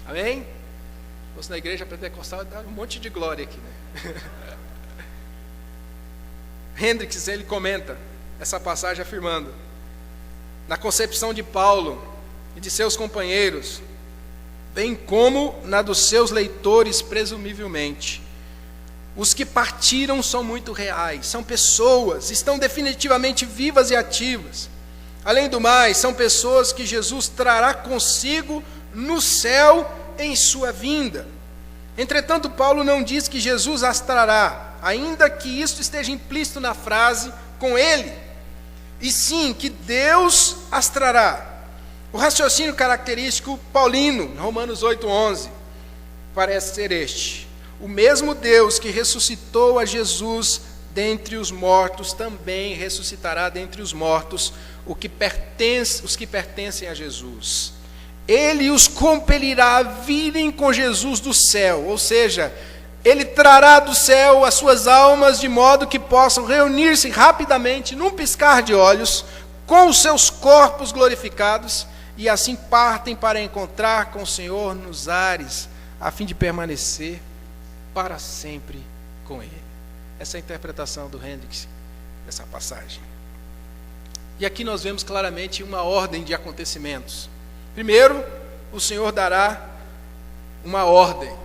Amém? Se fosse na igreja pentecostal, dá um monte de glória aqui, né? Hendricks, ele comenta essa passagem afirmando: na concepção de Paulo e de seus companheiros, bem como na dos seus leitores, presumivelmente, os que partiram são muito reais, são pessoas, estão definitivamente vivas e ativas. Além do mais, são pessoas que Jesus trará consigo no céu em sua vinda. Entretanto, Paulo não diz que Jesus as trará, ainda que isto esteja implícito na frase com ele, e sim que Deus as trará. O raciocínio característico paulino, Romanos 8:11, parece ser este: o mesmo Deus que ressuscitou a Jesus dentre os mortos, também ressuscitará dentre os mortos os que pertencem a Jesus. Ele os compelirá a virem com Jesus do céu, ou seja, ele trará do céu as suas almas de modo que possam reunir-se rapidamente, num piscar de olhos, com os seus corpos glorificados, e assim partem para encontrar com o Senhor nos ares, a fim de permanecer para sempre com Ele. Essa é a interpretação do Hendricks dessa passagem. E aqui nós vemos claramente uma ordem de acontecimentos. Primeiro, o Senhor dará uma ordem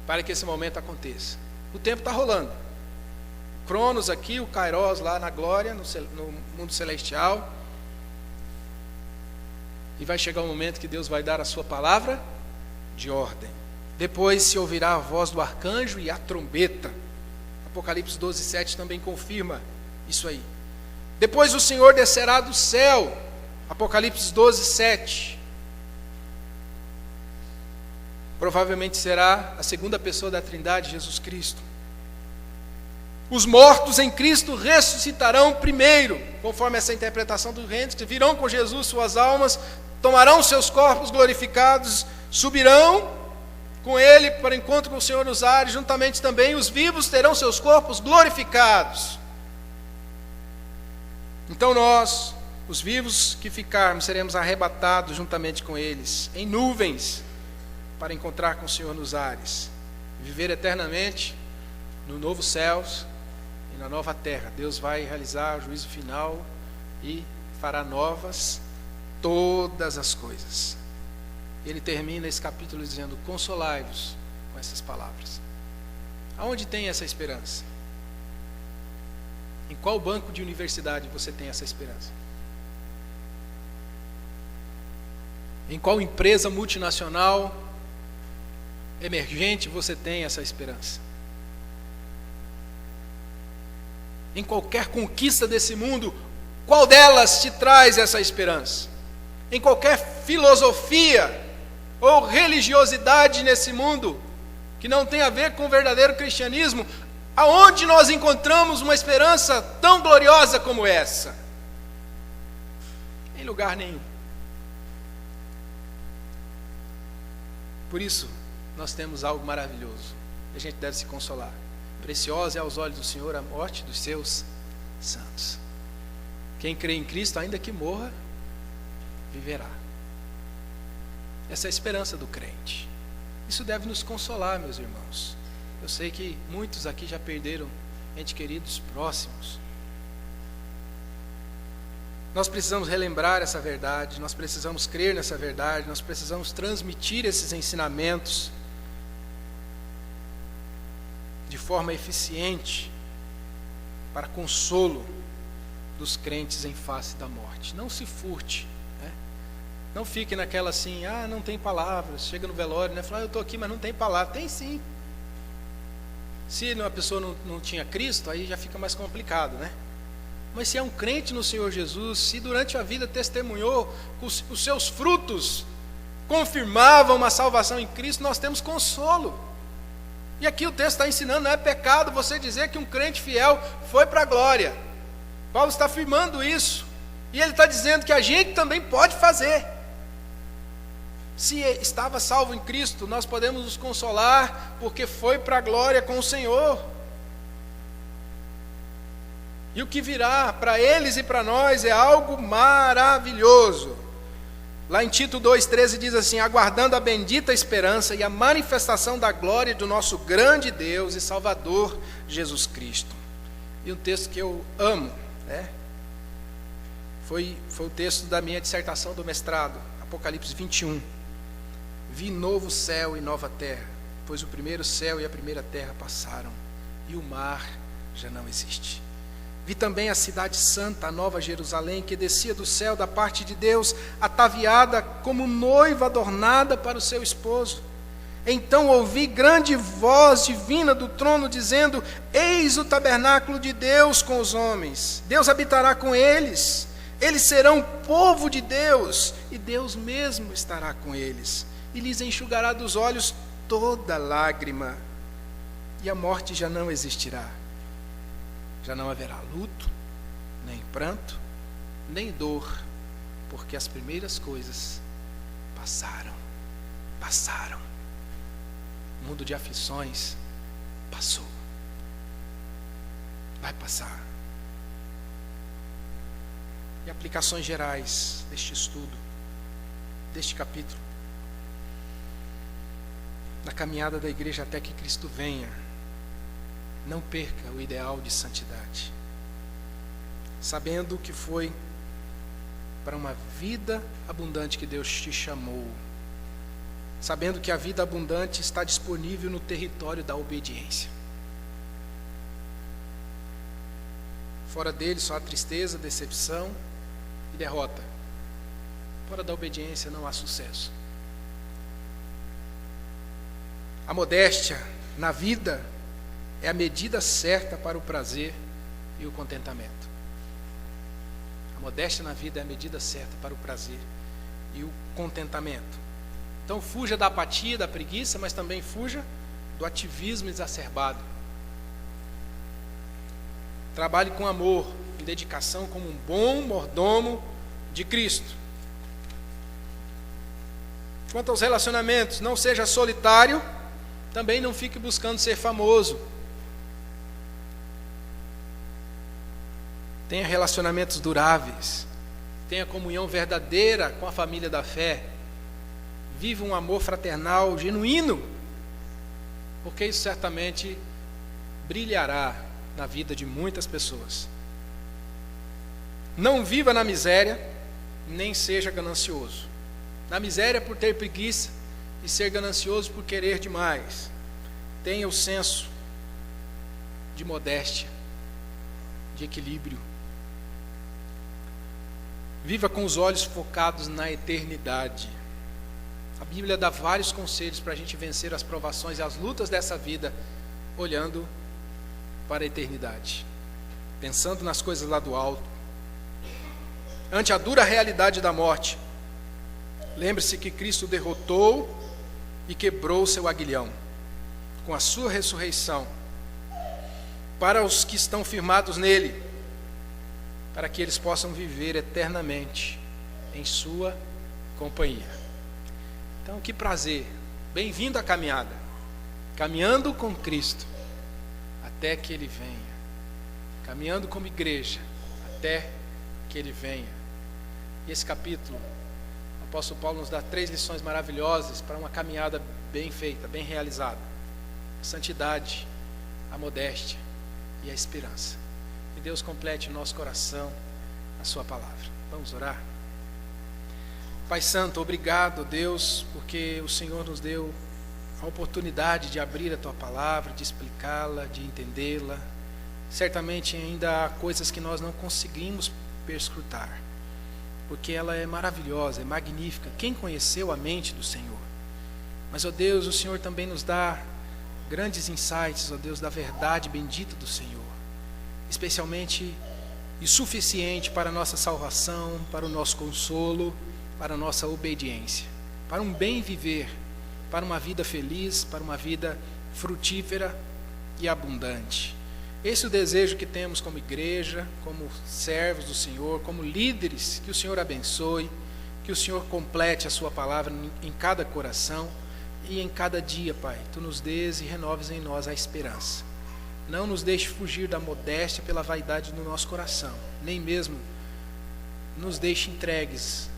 para que esse momento aconteça. O tempo está rolando. O Cronos aqui, o Kairos lá na glória, no mundo celestial. E vai chegar o momento que Deus vai dar a sua palavra de ordem. Depois se ouvirá a voz do arcanjo e a trombeta. Apocalipse 12:7 também confirma isso aí. Depois o Senhor descerá do céu. Apocalipse 12:7. Provavelmente será a segunda pessoa da Trindade, Jesus Cristo. Os mortos em Cristo ressuscitarão primeiro, conforme essa interpretação do Hendricks, virão com Jesus suas almas, tomarão seus corpos glorificados, subirão com Ele para o encontro com o Senhor nos ares, juntamente também os vivos terão seus corpos glorificados. Então nós, os vivos que ficarmos, seremos arrebatados juntamente com eles, em nuvens, para encontrar com o Senhor nos ares, viver eternamente no novo céus e na nova terra. Deus vai realizar o juízo final e fará novas todas as coisas. Ele termina esse capítulo dizendo: consolai-vos com essas palavras. Aonde tem essa esperança? Em qual banco de universidade você tem essa esperança? Em qual empresa multinacional emergente você tem essa esperança? Em qualquer conquista desse mundo, qual delas te traz essa esperança? Em qualquer filosofia ou religiosidade nesse mundo que não tem a ver com o verdadeiro cristianismo, aonde nós encontramos uma esperança tão gloriosa como essa? Em lugar nenhum. Por isso, nós temos algo maravilhoso. E a gente deve se consolar. Preciosa é aos olhos do Senhor a morte dos seus santos. Quem crê em Cristo, ainda que morra, viverá. Essa é a esperança do crente. Isso deve nos consolar, meus irmãos. Eu sei que muitos aqui já perderam entes queridos próximos. Nós precisamos relembrar essa verdade, nós precisamos crer nessa verdade, nós precisamos transmitir esses ensinamentos de forma eficiente para consolo dos crentes em face da morte. Não se furte, né? Não fique naquela assim, não tem palavras. Chega no velório, né? Fala, eu estou aqui, mas não tem palavra. Tem sim. Se uma pessoa não tinha Cristo, aí já fica mais complicado, né? Mas se é um crente no Senhor Jesus, se durante a vida testemunhou, os seus frutos confirmavam uma salvação em Cristo, nós temos consolo. E aqui o texto está ensinando, não é pecado você dizer que um crente fiel foi para a glória. Paulo está afirmando isso. E ele está dizendo que a gente também pode fazer. Se estava salvo em Cristo, nós podemos nos consolar, porque foi para a glória com o Senhor. E o que virá para eles e para nós é algo maravilhoso. Lá em Tito 2,13 diz assim, aguardando a bendita esperança e a manifestação da glória do nosso grande Deus e Salvador Jesus Cristo. E um texto que eu amo, né? Foi o texto da minha dissertação do mestrado, Apocalipse 21. Vi novo céu e nova terra, pois o primeiro céu e a primeira terra passaram, e o mar já não existe. Vi também a cidade santa, a nova Jerusalém, que descia do céu da parte de Deus, ataviada como noiva adornada para o seu esposo. Então ouvi grande voz divina do trono, dizendo, eis o tabernáculo de Deus com os homens. Deus habitará com eles. Eles serão povo de Deus, e Deus mesmo estará com eles. E lhes enxugará dos olhos toda lágrima, e a morte já não existirá. Já não haverá luto, nem pranto, nem dor, porque as primeiras coisas passaram. O mundo de aflições passou. Vai passar. E aplicações gerais deste estudo, deste capítulo. Na caminhada da igreja até que Cristo venha, não perca o ideal de santidade, sabendo que foi para uma vida abundante que Deus te chamou, sabendo que a vida abundante está disponível no território da obediência. Fora dele só há tristeza, decepção e derrota. Fora da obediência não há sucesso. A modéstia na vida é a medida certa para o prazer e o contentamento. A modéstia na vida é a medida certa para o prazer e o contentamento. Então fuja da apatia, da preguiça, mas também fuja do ativismo exacerbado. Trabalhe com amor e dedicação como um bom mordomo de Cristo. Quanto aos relacionamentos, não seja solitário, também não fique buscando ser famoso. Tenha relacionamentos duráveis, tenha comunhão verdadeira com a família da fé, viva um amor fraternal genuíno, porque isso certamente brilhará na vida de muitas pessoas. Não viva na miséria, nem seja ganancioso. Na miséria por ter preguiça e ser ganancioso por querer demais. Tenha o senso de modéstia, de equilíbrio. Viva com os olhos focados na eternidade. A Bíblia dá vários conselhos para a gente vencer as provações e as lutas dessa vida, olhando para a eternidade, pensando nas coisas lá do alto. Ante a dura realidade da morte, lembre-se que Cristo derrotou e quebrou seu aguilhão com a sua ressurreição para os que estão firmados nele, para que eles possam viver eternamente em sua companhia. Então, que prazer Bem-vindo à caminhada, caminhando com Cristo até que Ele venha, caminhando como igreja até que Ele venha. E esse capítulo, o apóstolo Paulo nos dá 3 lições maravilhosas para uma caminhada bem feita, bem realizada: a santidade, a modéstia e a esperança. Que Deus complete no nosso coração a sua palavra. Vamos orar? Pai Santo, obrigado, Deus, porque o Senhor nos deu a oportunidade de abrir a Tua palavra, de explicá-la, de entendê-la. Certamente ainda há coisas que nós não conseguimos perscrutar, porque ela é maravilhosa, é magnífica. Quem conheceu a mente do Senhor? Mas, ó Deus, o Senhor também nos dá grandes insights, ó Deus, da verdade bendita do Senhor, especialmente e suficiente para a nossa salvação, para o nosso consolo, para a nossa obediência, para um bem viver, para uma vida feliz, para uma vida frutífera e abundante. Esse é o desejo que temos como igreja, como servos do Senhor, como líderes. Que o Senhor abençoe, que o Senhor complete a sua palavra em cada coração e em cada dia, Pai. Tu nos dês e renoves em nós a esperança. Não nos deixe fugir da modéstia pela vaidade do nosso coração, nem mesmo nos deixe entregues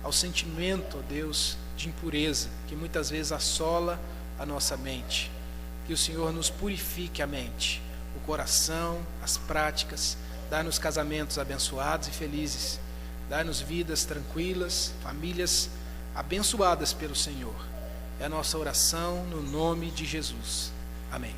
ao sentimento, ó Deus, de impureza, que muitas vezes assola a nossa mente. Que o Senhor nos purifique a mente, o coração, as práticas. Dá-nos casamentos abençoados e felizes. Dá-nos vidas tranquilas, famílias abençoadas pelo Senhor. É a nossa oração no nome de Jesus. Amém.